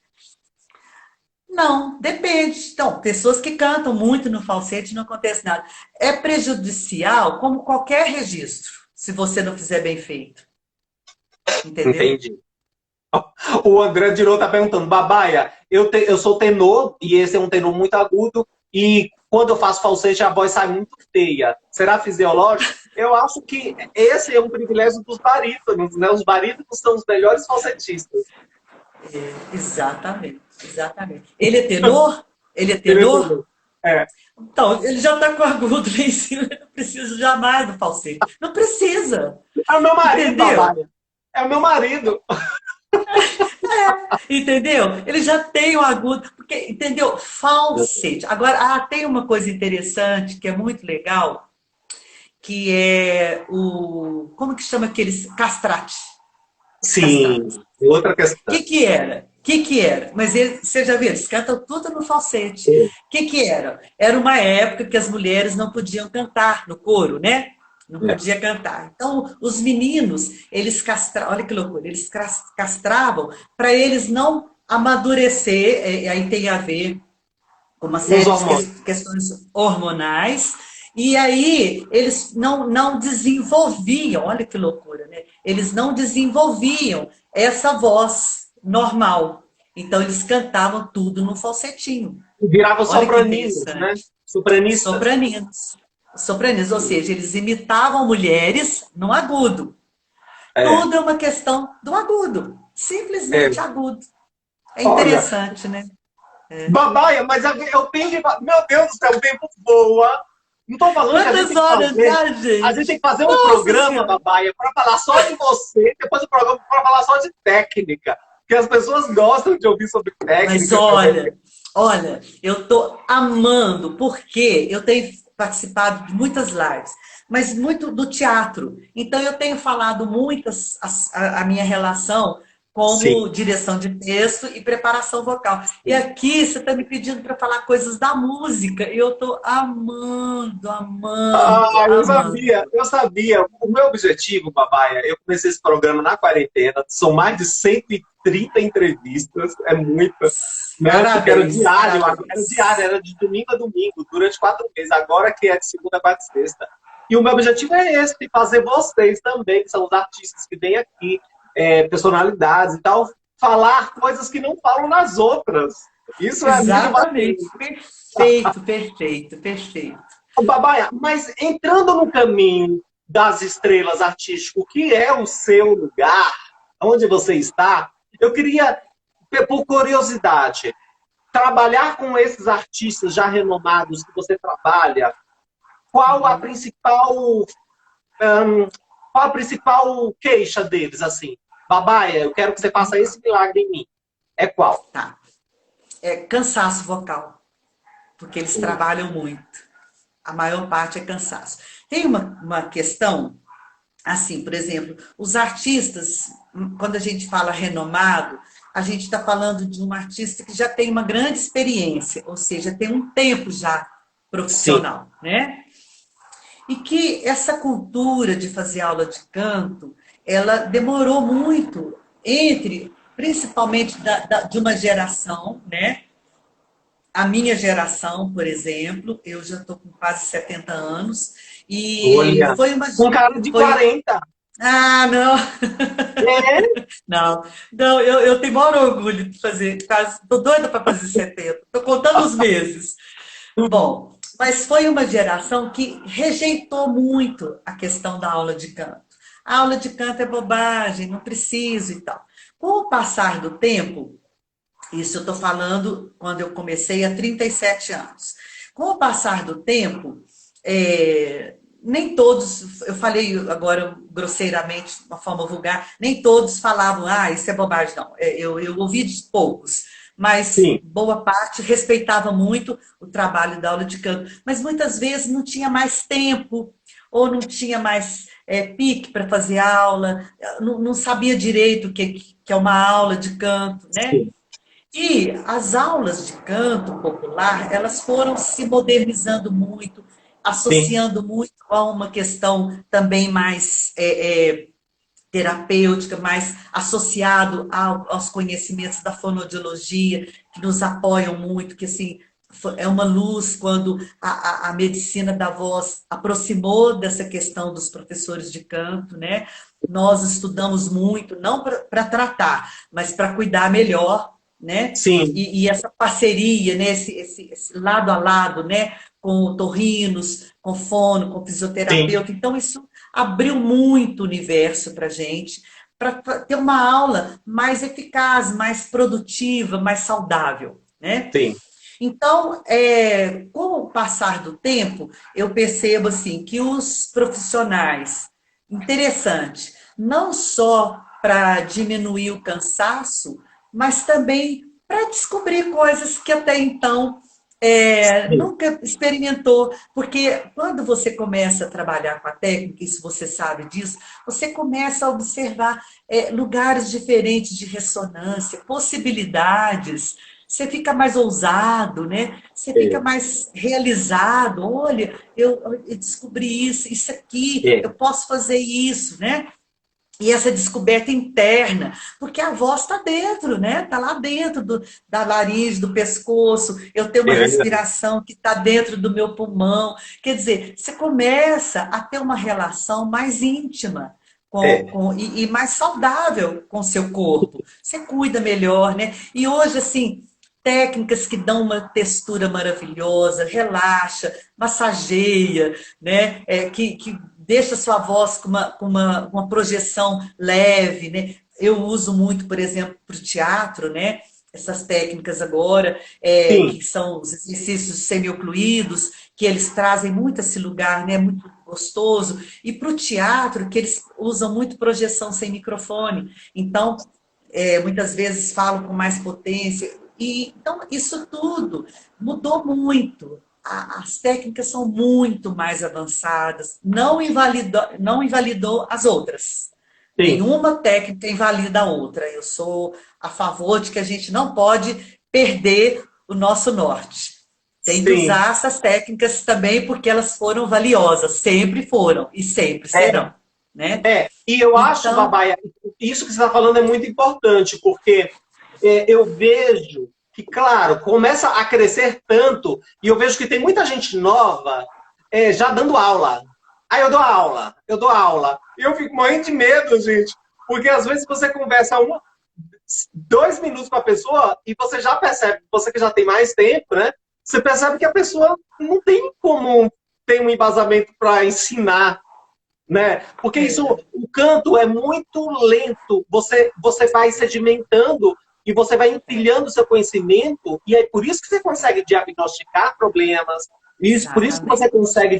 Não, depende. Então, pessoas que cantam muito no falsete não acontece nada. É prejudicial como qualquer registro, se você não fizer bem feito, entendeu? Entendi. O André Dirou está perguntando, Babaia, eu sou tenor, e esse é um tenor muito agudo, e quando eu faço falsete a voz sai muito feia. Será fisiológico? Eu acho que esse é um privilégio dos barítonos, né? Os barítonos são os melhores falsetistas. Exatamente, exatamente. Ele é tenor? Ele é Ele é tenor? tenor. É. Então, ele já está com agudo lá em cima, ele não precisa jamais do falsete. Não precisa, É o meu marido, entendeu? Babaia. É o meu marido. Entendeu? Ele já tem o agudo, porque, entendeu? Falsete. Agora, tem uma coisa interessante que é muito legal, que é como que chama aqueles castrate? Os castratos. Sim, outra O questão. que era? O que era? Mas você já viu, eles cantam tudo no falsete. O que era? Era uma época que as mulheres não podiam cantar no coro, né? Não É. podia cantar. Então, os meninos, eles castravam, olha que loucura, eles castravam para eles não amadurecer, aí tem a ver com uma Os série hormônios. de questões hormonais, e aí eles não desenvolviam, olha que loucura, né? Eles não desenvolviam essa voz normal. Então eles cantavam tudo no falsetinho. Virava Olha que sopraninos, né? interessante. Sopranistas. Sopraninos. Sopraninos, ou seja, eles imitavam mulheres no agudo. É, Tudo é uma questão do agudo, é. simplesmente agudo. É Olha, interessante, né? Babaia, mas eu tenho que. Meu Deus do céu, o tempo voa. Não estou falando que a gente Quantas tem que horas fazer. já, A gente tem gente? que fazer um Nossa programa, Senhora! Babaia, para falar só de você, depois o programa para falar só de técnica. Porque as pessoas gostam de ouvir sobre Mas técnica também. olha, eu tô amando, porque eu tenho participado de muitas lives, mas muito do teatro. Então eu tenho falado muitas a minha relação Sim. como direção de texto e preparação vocal. E aqui você está me pedindo para falar coisas da música, e eu estou amando, amando, Ah, eu amando. sabia, eu sabia. O meu objetivo, Babaia, eu comecei esse programa na quarentena, são mais de 130 entrevistas, é muita, né? Porque era Parabéns, diário, era diário, parabéns. era de domingo a domingo, durante 4 meses, agora que é de segunda, quarta e sexta. E o meu objetivo é esse, de fazer vocês também, que são os artistas que vêm aqui, personalidades e tal, falar coisas que não falam nas outras. Isso é muito bacana. Exatamente, perfeito, perfeito, perfeito. Babaia, mas entrando no caminho das estrelas artísticas, o que é o seu lugar, onde você está, eu queria, por curiosidade, trabalhar com esses artistas já renomados que você trabalha, qual a Uhum. principal, qual a principal queixa deles, assim? Babaia, eu quero que você faça esse milagre em mim. É qual? Tá. É cansaço vocal, porque eles trabalham muito. A maior parte é cansaço. Tem uma questão, assim, por exemplo, os artistas, quando a gente fala renomado, a gente está falando de um artista que já tem uma grande experiência, ou seja, tem um tempo já Sim, profissional, né? E que essa cultura de fazer aula de canto, ela demorou muito entre, principalmente de uma geração, né? A minha geração, por exemplo, eu já estou com quase 70 anos, e olha, com cara de foi, 40. ah, não, É? não, não, eu tenho maior orgulho de fazer, quase, estou doida para fazer 70, estou contando os meses. Bom, mas foi uma geração que rejeitou muito a questão da aula de canto. A aula de canto é bobagem, não preciso e tal. Com o passar do tempo, isso eu estou falando quando eu comecei há 37 anos. Com o passar do tempo, nem todos, eu falei agora grosseiramente, de uma forma vulgar, nem todos falavam, ah, isso é bobagem, não. Eu ouvi de poucos, mas Sim, boa parte respeitava muito o trabalho da aula de canto. Mas muitas vezes não tinha mais tempo, ou não tinha mais pique para fazer aula, não sabia direito o que é uma aula de canto, né? sim, E as aulas de canto popular, elas foram se modernizando muito, sim, associando muito a uma questão também mais terapêutica, mais associado aos conhecimentos da fonoaudiologia, que nos apoiam muito, que assim, é uma luz quando a medicina da voz aproximou dessa questão dos professores de canto, né? Nós estudamos muito, não para tratar, mas para cuidar melhor, né? sim, E essa parceria, né? Esse lado a lado, né? Com otorrinos, com fono, com sim. fisioterapeuta. Então, isso abriu muito o universo para a gente, para ter uma aula mais eficaz, mais produtiva, mais saudável, né? Sim. Então, com o passar do tempo, eu percebo assim que os profissionais, interessante, não só para diminuir o cansaço, mas também para descobrir coisas que até então Sim, nunca experimentou, porque quando você começa a trabalhar com a técnica, isso você sabe disso, você começa a observar lugares diferentes de ressonância, possibilidades, você fica mais ousado, né? Você fica é, mais realizado. Olha, eu descobri isso aqui, é. eu posso fazer isso, né? E essa descoberta interna, porque a voz está dentro, né? Está lá dentro da laringe, do pescoço. Eu tenho uma É, respiração que está dentro do meu pulmão. Quer dizer, você começa a ter uma relação mais íntima é, e mais saudável com o seu corpo. Você cuida melhor, né? E hoje, assim, técnicas que dão uma textura maravilhosa, relaxa, massageia, né? Que deixa a sua voz com uma projeção leve, né? Eu uso muito, por exemplo, para o teatro, né? Essas técnicas agora, sim, que são os exercícios semiocluídos, que eles trazem muito esse lugar, né? Muito gostoso. E para o teatro, que eles usam muito projeção sem microfone. Então, muitas vezes falam com mais potência. E, então, isso tudo mudou muito. As técnicas são muito mais avançadas, não invalidou as outras. sim. Nenhuma técnica invalida a outra. Eu sou a favor de que a gente não pode perder o nosso norte. Tem que Sim. usar essas técnicas também porque elas foram valiosas, sempre foram e sempre É, serão, né? e eu acho, Então, Babaia, isso que você está falando é muito importante, porque eu vejo que, claro, começa a crescer tanto, e eu vejo que tem muita gente nova já dando aula. Aí eu dou aula. E eu fico morrendo de medo, gente, porque às vezes você conversa 2 minutos com a pessoa e você já percebe, você que já tem mais tempo, né? Você percebe que a pessoa não tem como ter um embasamento para ensinar, né? Porque isso, é, o canto é muito lento. Você vai sedimentando e você vai empilhando o seu conhecimento e é por isso que você consegue diagnosticar problemas. Isso, por isso que você exatamente. consegue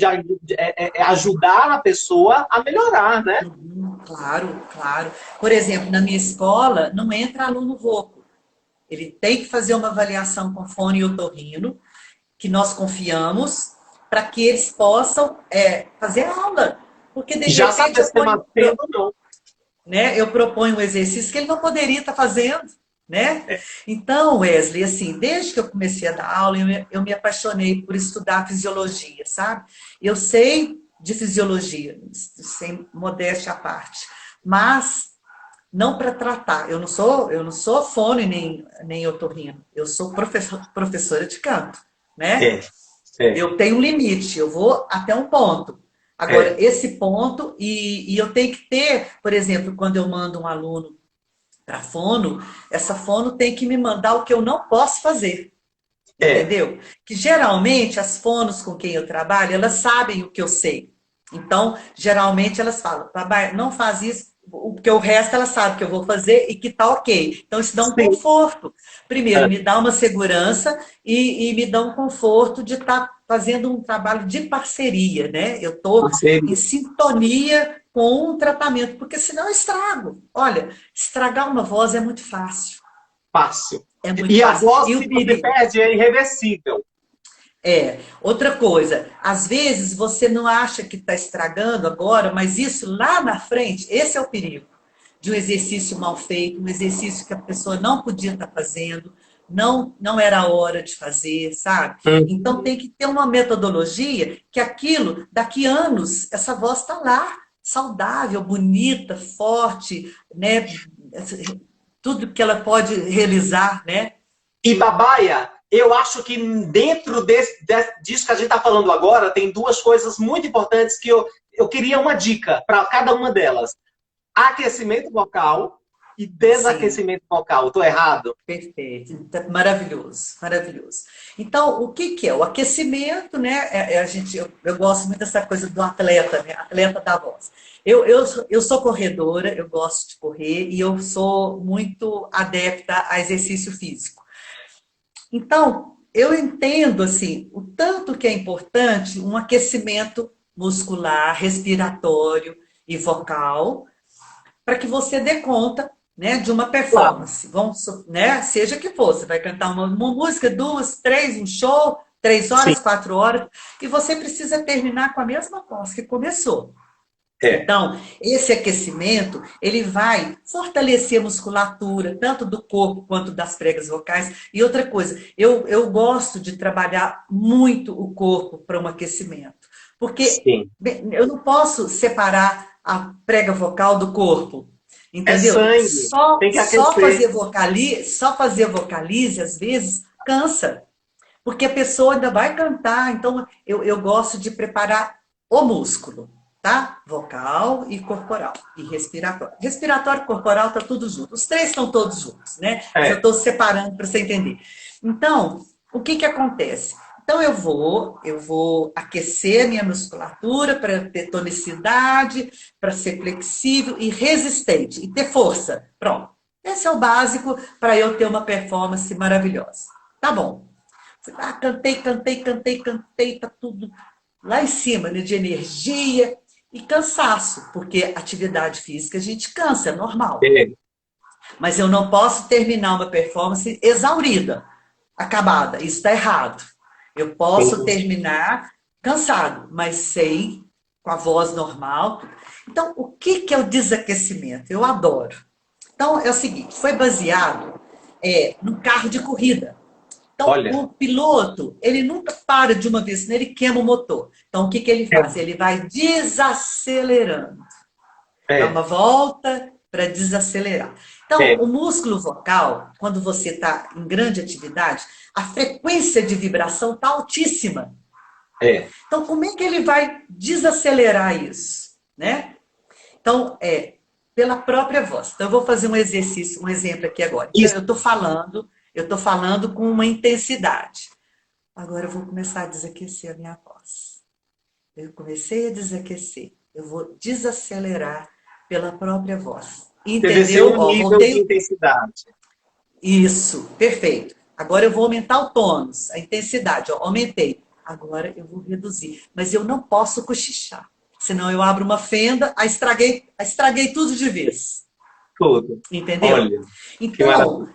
ajudar a pessoa a melhorar, né? Uhum, claro, claro. Por exemplo, na minha escola, não entra aluno rouco. Ele tem que fazer uma avaliação com fone e otorrino, que nós confiamos, para que eles possam fazer aula. Porque, de Já repente, saber eu se tem ponho, maceno ou não. né, eu proponho um exercício que ele não poderia estar fazendo, né? Então, Wesley, assim, desde que eu comecei a dar aula, eu me apaixonei por estudar fisiologia, sabe? Eu sei de fisiologia, sem modéstia à parte, mas não para tratar. Eu não sou fono e nem otorrino. Eu sou professora de canto, né? É, é, Eu tenho um limite, eu vou até um ponto. Agora, é, esse ponto, e eu tenho que ter, por exemplo, quando eu mando um aluno para fono, essa fono tem que me mandar o que eu não posso fazer, é. entendeu? Que geralmente as fonos com quem eu trabalho, elas sabem o que eu sei. Então, geralmente elas falam, Babai, não faz isso, porque o resto ela sabe que eu vou fazer e que tá ok. Então, isso dá um Sim. conforto. Primeiro, É, me dá uma segurança e me dá um conforto de estar fazendo um trabalho de parceria, né? Eu estou em parceria. sintonia com um tratamento, porque senão eu estrago. Olha, estragar uma voz é muito fácil. Fácil. É muito E a fácil. voz, E se o você perigo. perde, é irreversível. Outra coisa, às vezes você não acha que está estragando agora, mas isso lá na frente, esse é o perigo de um exercício mal feito, um exercício que a pessoa não podia estar fazendo, não era a hora de fazer, sabe? Então Uhum. tem que ter uma metodologia que aquilo, daqui a anos, essa voz está lá, saudável, bonita, forte, né? Tudo que ela pode realizar, né? E Babaia, eu acho que dentro disso que a gente está falando agora, tem duas coisas muito importantes que eu queria uma dica para cada uma delas. Aquecimento vocal e Sim. desaquecimento vocal. Estou errado? Perfeito, tá maravilhoso, maravilhoso. Então, o que que é? O aquecima né? Eu gosto muito dessa coisa do atleta, né? Atleta da voz. Eu sou corredora, eu gosto de correr e eu sou muito adepta a exercício físico. Então, eu entendo assim o tanto que é importante um aquecimento muscular, respiratório e vocal para que você dê conta, né, de uma Claro. performance. Né, seja que for, você vai cantar uma música, duas, três, um show, 3 horas, Sim. 4 horas, e você precisa terminar com a mesma voz que começou. É. Então, esse aquecimento, ele vai fortalecer a musculatura, tanto do corpo quanto das pregas vocais. E outra coisa, eu gosto de trabalhar muito o corpo para um aquecimento. Porque sim. eu não posso separar a prega vocal do corpo, É entendeu? sangue. Tem que aquecer. Só fazer vocalize, às vezes, cansa. Porque a pessoa ainda vai cantar, então eu gosto de preparar o músculo, tá? Vocal e corporal, e respiratório. Respiratório e corporal tá tudo junto. Os três estão todos juntos, né? Mas eu É. estou separando para você entender. Então, o que que acontece? Então eu vou aquecer a minha musculatura para ter tonicidade, para ser flexível e resistente e ter força. Pronto. Esse é o básico para eu ter uma performance maravilhosa. Tá bom. Fui lá, cantei, cantei, cantei, cantei, tá tudo lá em cima, né, de energia e cansaço, porque atividade física a gente cansa, é normal. É. Mas eu não posso terminar uma performance exaurida, acabada. Isso está errado. Eu posso Entendi. terminar cansado, mas sei, com a voz normal. Então, o que que é o desaquecimento? Eu adoro. Então, é o seguinte, foi baseado no carro de corrida. Então, Olha, o piloto, ele nunca para de uma vez, senão ele queima o motor. Então, o que que ele faz? Ele vai desacelerando. Dá é, uma volta para desacelerar. Então, é, o músculo vocal, quando você está em grande atividade, a frequência de vibração está altíssima. é. Então, como é que ele vai desacelerar isso? Né? Então, pela própria voz. Então, eu vou fazer um exercício, um exemplo aqui agora. Então, Isso. eu estou falando com uma intensidade. Agora eu vou começar a desaquecer a minha voz. Eu comecei a desaquecer. Eu vou desacelerar pela própria voz. Você desceu Entendeu? o Ó, nível de voltei. intensidade. Isso, perfeito. Agora eu vou aumentar o tônus, a intensidade. Ó, aumentei. Agora eu vou reduzir. Mas eu não posso cochichar. Senão eu abro uma fenda, estraguei tudo de vez. Tudo. Entendeu? Olha, que Então, maravilha.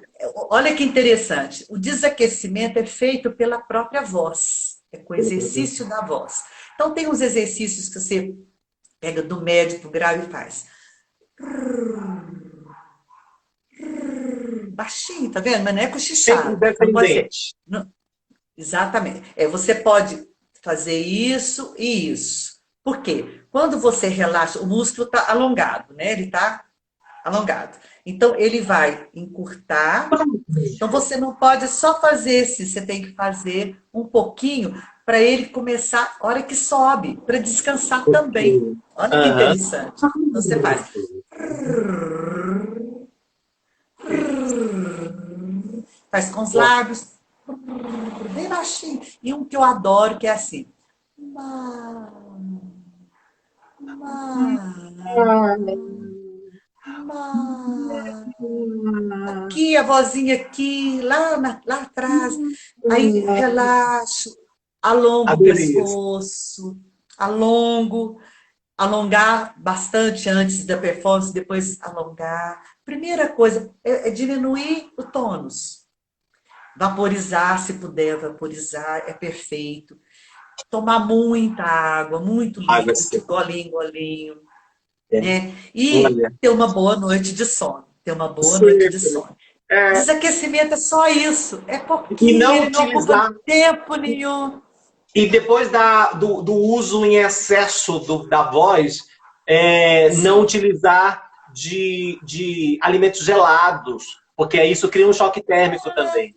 olha que interessante. O desaquecimento é feito pela própria voz. É com o exercício da voz. Então, tem uns exercícios que você pega do médio para o grave e faz. Baixinho, tá vendo? Mas não é Sempre cochichado. Não pode ser. descendente. Não, exatamente. Você pode fazer isso e isso. Por quê? Quando você relaxa, o músculo está alongado, né? Ele está alongado. Então, ele vai encurtar. Então, você não pode só fazer esse, você tem que fazer um pouquinho para ele começar, a hora que sobe, para descansar também. Olha que Aham. interessante. Então, você faz. Faz com os lábios, bem baixinho. E um que eu adoro, que é assim. Má, má, má. Aqui, a vozinha aqui, lá atrás. Aí relaxo, alongo o Adorei. pescoço, alongar bastante antes da performance, depois alongar. Primeira coisa é diminuir o tônus. Vaporizar, se puder vaporizar, é perfeito. Tomar muita água, muito Água líquido, de seca. golinho em golinho, É. né? E Olha, ter uma boa noite de sono. Ter uma boa noite de sempre. sono. É, Desaquecimento é só isso. É e pouquinho, não ele não ocupa utilizar. tempo nenhum. E depois do uso em excesso da voz, não Sim. utilizar de alimentos gelados, porque isso cria um choque térmico também.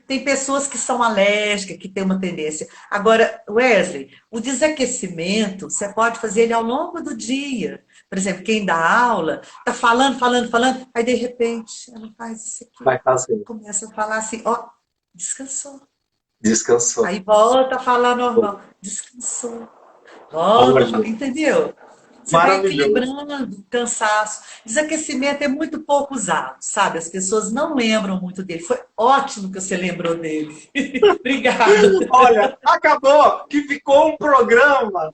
Tem pessoas que são alérgicas, que têm uma tendência. Agora, Wesley, o desaquecimento, você pode fazer ele ao longo do dia. Por exemplo, quem dá aula, está falando, falando, falando, aí de repente ela faz isso aqui, Vai fazer. começa a falar assim, ó, descansou. Descansou. Aí volta a falar normal, descansou. Volta, Olha, entendeu? Você vai maravilhoso. equilibrando o cansaço. Desaquecimento é muito pouco usado, sabe? As pessoas não lembram muito dele. Foi ótimo que você lembrou dele. Obrigada. Olha, acabou que ficou um programa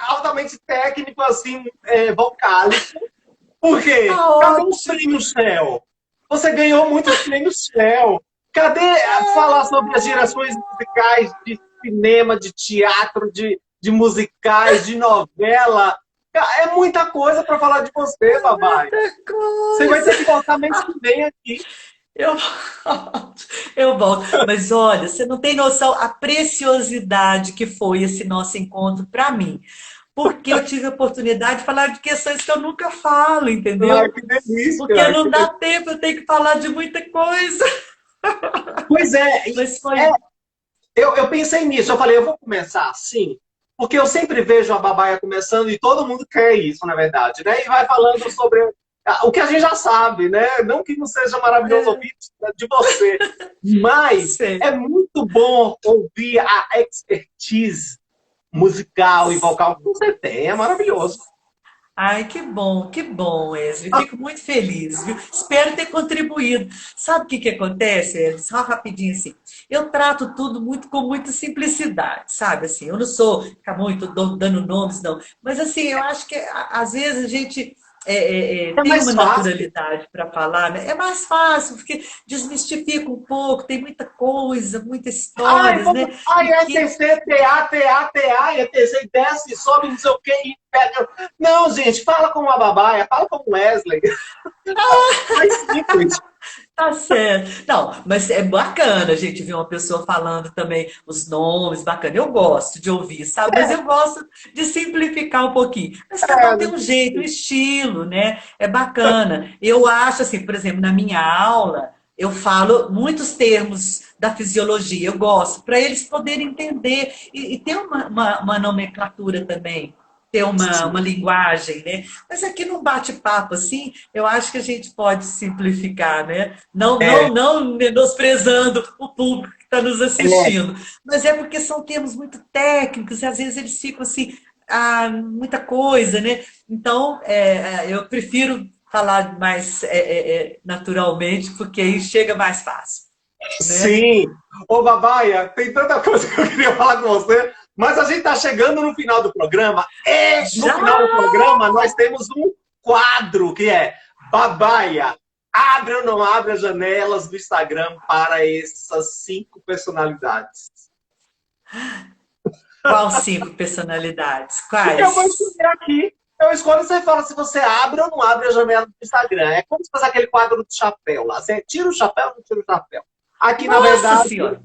altamente técnico, assim, vocálico. Por quê? Tá Cadê os ótimo. prêmios Shell? Você ganhou muitos prêmios Shell. Cadê falar sobre as direções musicais de cinema, de teatro, de musicais, de novela? É muita coisa para falar de você, Babai. Muita Você vai ter coisa. que voltar mês que vem aqui. Eu volto, eu volto. Mas olha, você não tem noção a preciosidade que foi esse nosso encontro para mim. Porque eu tive a oportunidade de falar de questões que eu nunca falo, Ai, entendeu? que Porque delícia! não dá tempo, eu tenho que falar de muita coisa. Pois é, Mas é, foi. eu pensei nisso, eu falei, eu vou começar assim, porque eu sempre vejo a Babaia começando e todo mundo quer isso, na verdade, né? E vai falando sobre o que a gente já sabe, né? Não que não seja maravilhoso É, ouvir de você, mas sei. é muito bom ouvir a expertise musical e vocal que você tem, é maravilhoso. Ai, que bom, Wesley. Fico muito feliz, viu? Espero ter contribuído. Sabe o que que acontece, Wesley? Só rapidinho assim. Eu trato tudo muito com muita simplicidade, sabe? Assim, eu não sou ficar muito dando nomes, não. Mas assim, eu acho que às vezes a gente É tem uma mais fácil. naturalidade para falar, né? É mais fácil, porque desmistifica um pouco, tem muita coisa, muitas Ai, histórias, vamos. né? Ai, E é que TC, TA, TA, TA, é TC, desce, sobe, não sei o quê, e pega. Não, gente, fala com uma babaia, fala com o Wesley. Mais simples. tá certo. Não, mas é bacana a gente ver uma pessoa falando também os nomes, bacana. Eu gosto de ouvir, sabe? Mas eu gosto de simplificar um pouquinho. Mas cada É, um tem um jeito, um estilo, né? É bacana. Eu acho assim, por exemplo, na minha aula, eu falo muitos termos da fisiologia, eu gosto, para eles poderem entender e ter uma nomenclatura também. Ter uma linguagem, né? Mas aqui num bate-papo assim, eu acho que a gente pode simplificar, né? é, Não menosprezando o público que está nos é. assistindo, mas é porque são termos muito técnicos e às vezes eles ficam assim, muita coisa, né? Então, eu prefiro falar mais naturalmente, porque aí chega mais fácil, né? Sim. Ô, Babaia, tem tanta coisa que eu queria falar com você, mas a gente está chegando no final do programa. E no Já final do programa nós temos um quadro que é Babaia, abre ou não abre as janelas do Instagram para essas 5 personalidades. qual 5 personalidades? Eu vou Quais? escolher aqui. Eu escolho, você fala se você abre ou não abre a janela do Instagram. É como se fosse aquele quadro do chapéu lá. Você tira o chapéu ou não tira o chapéu? Aqui, na Nossa verdade, Senhora!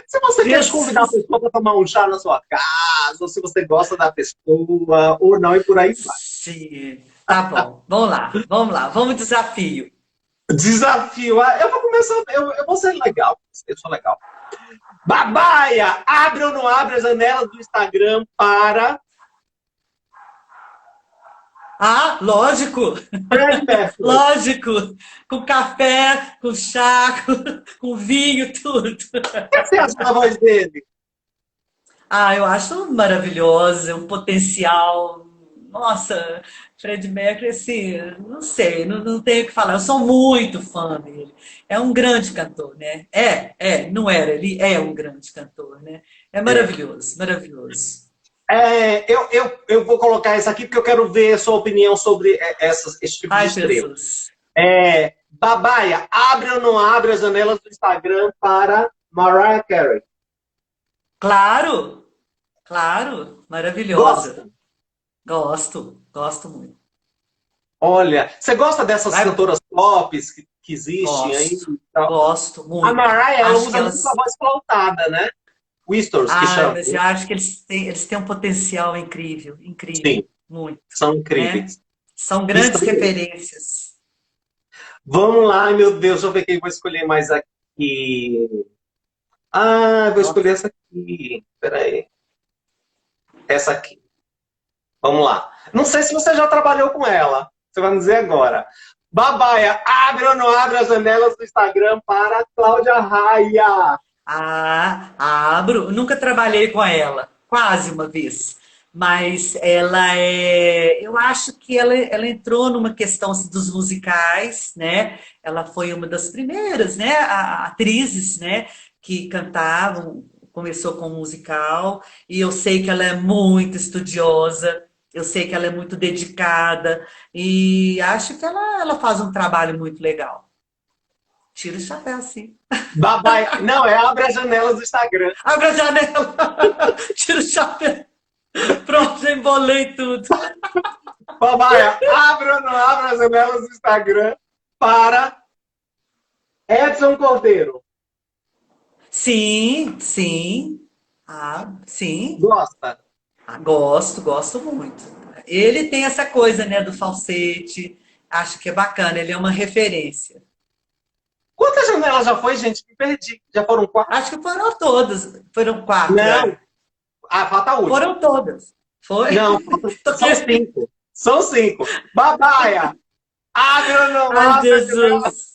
se você quer convidar a Jesus! pessoa para tomar um chá na sua casa, ou se você gosta da pessoa, ou não, e por aí vai. Sim, tá bom. Vamos lá, vamos desafio. Desafio. Eu vou começar. Eu vou ser legal. Eu sou legal. Babaia! Abre ou não abre as janelas do Instagram para Lógico, Fred Mercury? lógico. Com café, com chá, com vinho, tudo. O que você acha da voz dele? Eu acho maravilhosa, um potencial. Nossa, Fred Mercury, assim, não sei, não tenho o que falar. Eu sou muito fã dele. É um grande cantor, né? Não era, ele é um grande cantor, né? É É. maravilhoso, maravilhoso. Eu vou colocar isso aqui porque eu quero ver a sua opinião sobre esse tipo de Ai, estrela. Jesus. Babaia, abre ou não abre as janelas do Instagram para Mariah Carey? Claro, claro, Gosta? maravilhosa. Gosto muito. Olha, você gosta dessas Vai, cantoras pop que existem aí? gosto, E tal? gosto A muito. Mariah, ela Acho que usa muito a elas. voz flautada, né? Whistles, que chama. Mas eu acho que eles têm um potencial incrível, incrível, Sim, muito, são né? incríveis. São grandes Estão... referências. Vamos lá, ai, meu Deus, deixa eu ver quem vou escolher mais aqui. Vou escolher essa aqui. Peraí. Essa aqui. Vamos lá. Não sei se você já trabalhou com ela. Você vai me dizer agora. Babaia, abre ou não abre as janelas do Instagram para Cláudia Raia? Nunca trabalhei com ela, quase uma vez. Mas eu acho que ela entrou numa questão assim, dos musicais, né? Ela foi uma das primeiras, né? Atrizes, né? Que cantavam, começou com musical, e eu sei que ela é muito estudiosa, eu sei que ela é muito dedicada, e acho que ela faz um trabalho muito legal. Tira o chapéu, sim. Babaia, não, abre as janelas do Instagram. Abre a janela, tira o chapéu. Pronto, já embolei tudo. Babaia, abre ou não abre as janelas do Instagram para Edson Cordeiro, Sim, sim. Ah, sim. gosta? Ah, gosto, gosto muito. Ele tem essa coisa, né, do falsete. Acho que é bacana, ele é uma referência. Quantas janelas já foi, gente? Me perdi. Já foram quatro? Acho que foram todas. Foram quatro, Não. é. Ah, falta a última. Foram todas. Foi? Não, Tô são aqui. cinco. São cinco. Babaia. Abre ou não Ai, abre. Jesus.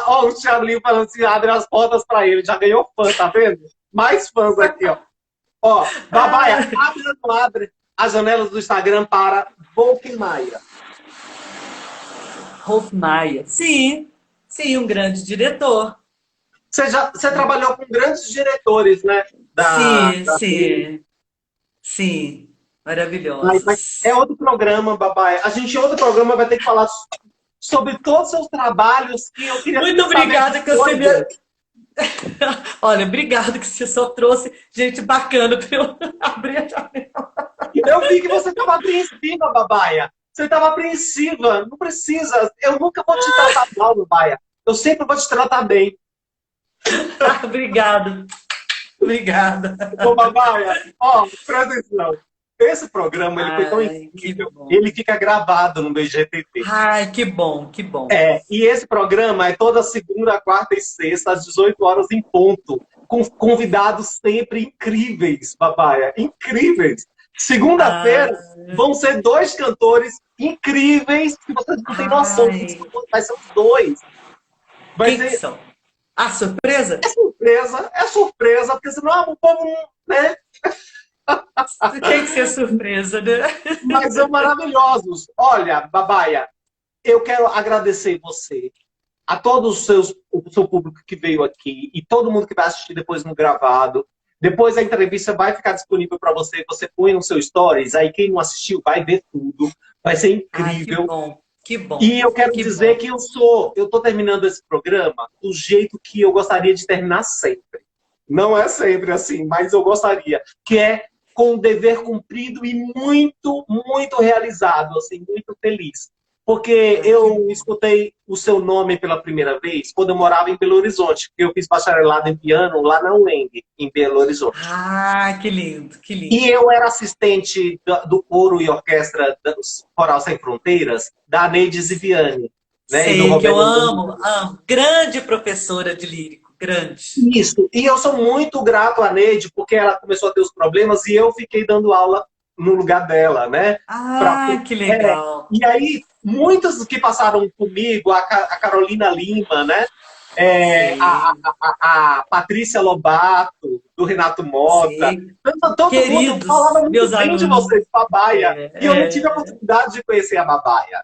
Ó, o Thiago falando assim, abre as portas pra ele. Já ganhou fã, tá vendo? Mais fãs aqui, ó. Ó, Babaia, Ai, abre ou não abre as janelas do Instagram para Volkmaia. Rolf Maia. Sim, sim, um grande diretor. Você trabalhou com grandes diretores, né? Sim, Da sim, sim. É Maravilhosos. outro programa, Babaia. A gente, em outro programa, vai ter que falar sobre todos os seus trabalhos que eu queria Muito saber obrigada que você me. coisas. Olha, obrigado que você só trouxe gente bacana para eu abrir a janela. Eu vi que você estava apreensiva, Babaia. Você estava apreensiva. Não precisa. Eu nunca vou te tratar mal, Babaia. Eu sempre vou te tratar bem. Obrigada, obrigada. Ô, Babaia, ó, presta atenção. Esse programa, ele foi tão Ai, que incrível. bom. Ele fica gravado no BGTV. Ai, que bom, que bom. E esse programa é toda segunda, quarta e sexta, às 18 horas em ponto. Com convidados sempre incríveis, Babaia. Incríveis. Ah, Segunda-feira vão ser dois cantores incríveis que vocês não têm noção. ai, Vai ser os dois. Vai quem que ser são? A surpresa? é surpresa, porque senão o povo não, né? Tem que ser surpresa, né? Mas são maravilhosos. Olha, Babaia, eu quero agradecer você, a todos o seu público que veio aqui e todo mundo que vai assistir depois no gravado. Depois a entrevista vai ficar disponível para você. Você põe no seu stories, aí quem não assistiu vai ver tudo. Vai ser Ai, que incrível. bom, que bom, E eu quero que dizer bom. que eu tô terminando esse programa do jeito que eu gostaria de terminar sempre. Não é sempre assim, mas eu gostaria, que é com o dever cumprido e muito, muito realizado, assim, muito feliz. Porque Ai, que eu bom. escutei o seu nome pela primeira vez quando eu morava em Belo Horizonte, porque eu fiz bacharelado em piano lá na UENG, em Belo Horizonte. Ah, que lindo, que E lindo. eu era assistente do coro e orquestra do Coral Sem Fronteiras, da Neide Ziviani, né, e do Sei que eu Roberto amo, Antonini. amo. Grande professora de lírico, grande. Isso. E eu sou muito grato à Neide, porque ela começou a ter os problemas e eu fiquei dando aula no lugar dela, né? Pra, Ah, que é, legal. e aí, muitos que passaram comigo, a Carolina Lima, né? É, Sei, a Patrícia Lobato, do Renato Mota, sei. todo mundo falava Queridos, muito meus bem de alunos. vocês, Babaia, e eu não tive a É, é. oportunidade de conhecer a Babaia.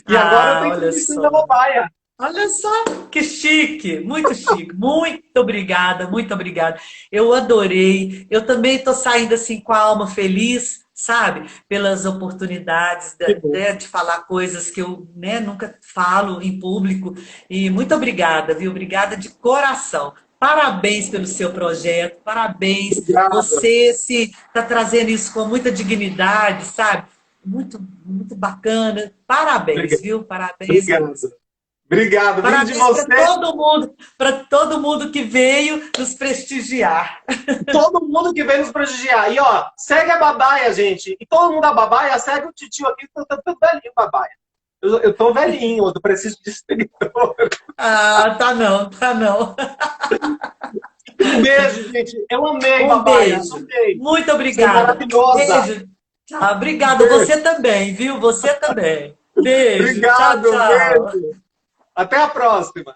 E agora eu Ah, tenho olha conhecido a só. Babaia. Olha só, que chique, muito chique. Muito obrigada, muito obrigada. Eu adorei. Eu também estou saindo assim com a alma feliz, sabe? Pelas oportunidades Que bom. de falar coisas que eu, né, nunca falo em público. E muito obrigada, viu? Obrigada de coração. Parabéns pelo seu projeto, parabéns. Obrigado. Você se está trazendo isso com muita dignidade, sabe? Muito, muito bacana. Parabéns, Obrigado. viu? Parabéns mesmo. Obrigado. Obrigado. Vindo de Parabéns você, para todo mundo que veio nos prestigiar. todo mundo que vem nos prestigiar. E, ó, segue a Babaia, gente. E todo mundo da Babaia, segue o titio aqui, que eu tô velhinho, Babaia. Eu tô velhinho, eu preciso de seguidor. Ah, tá não, tá não. Um beijo, gente. Eu amei, Um Babaia. beijo. Amei. Muito Você é obrigada. maravilhosa. Beijo. Tchau. Obrigada. Beijo. Você também, viu? Você também. Beijo. Tchau, Obrigado, tchau. beijo. Até a próxima.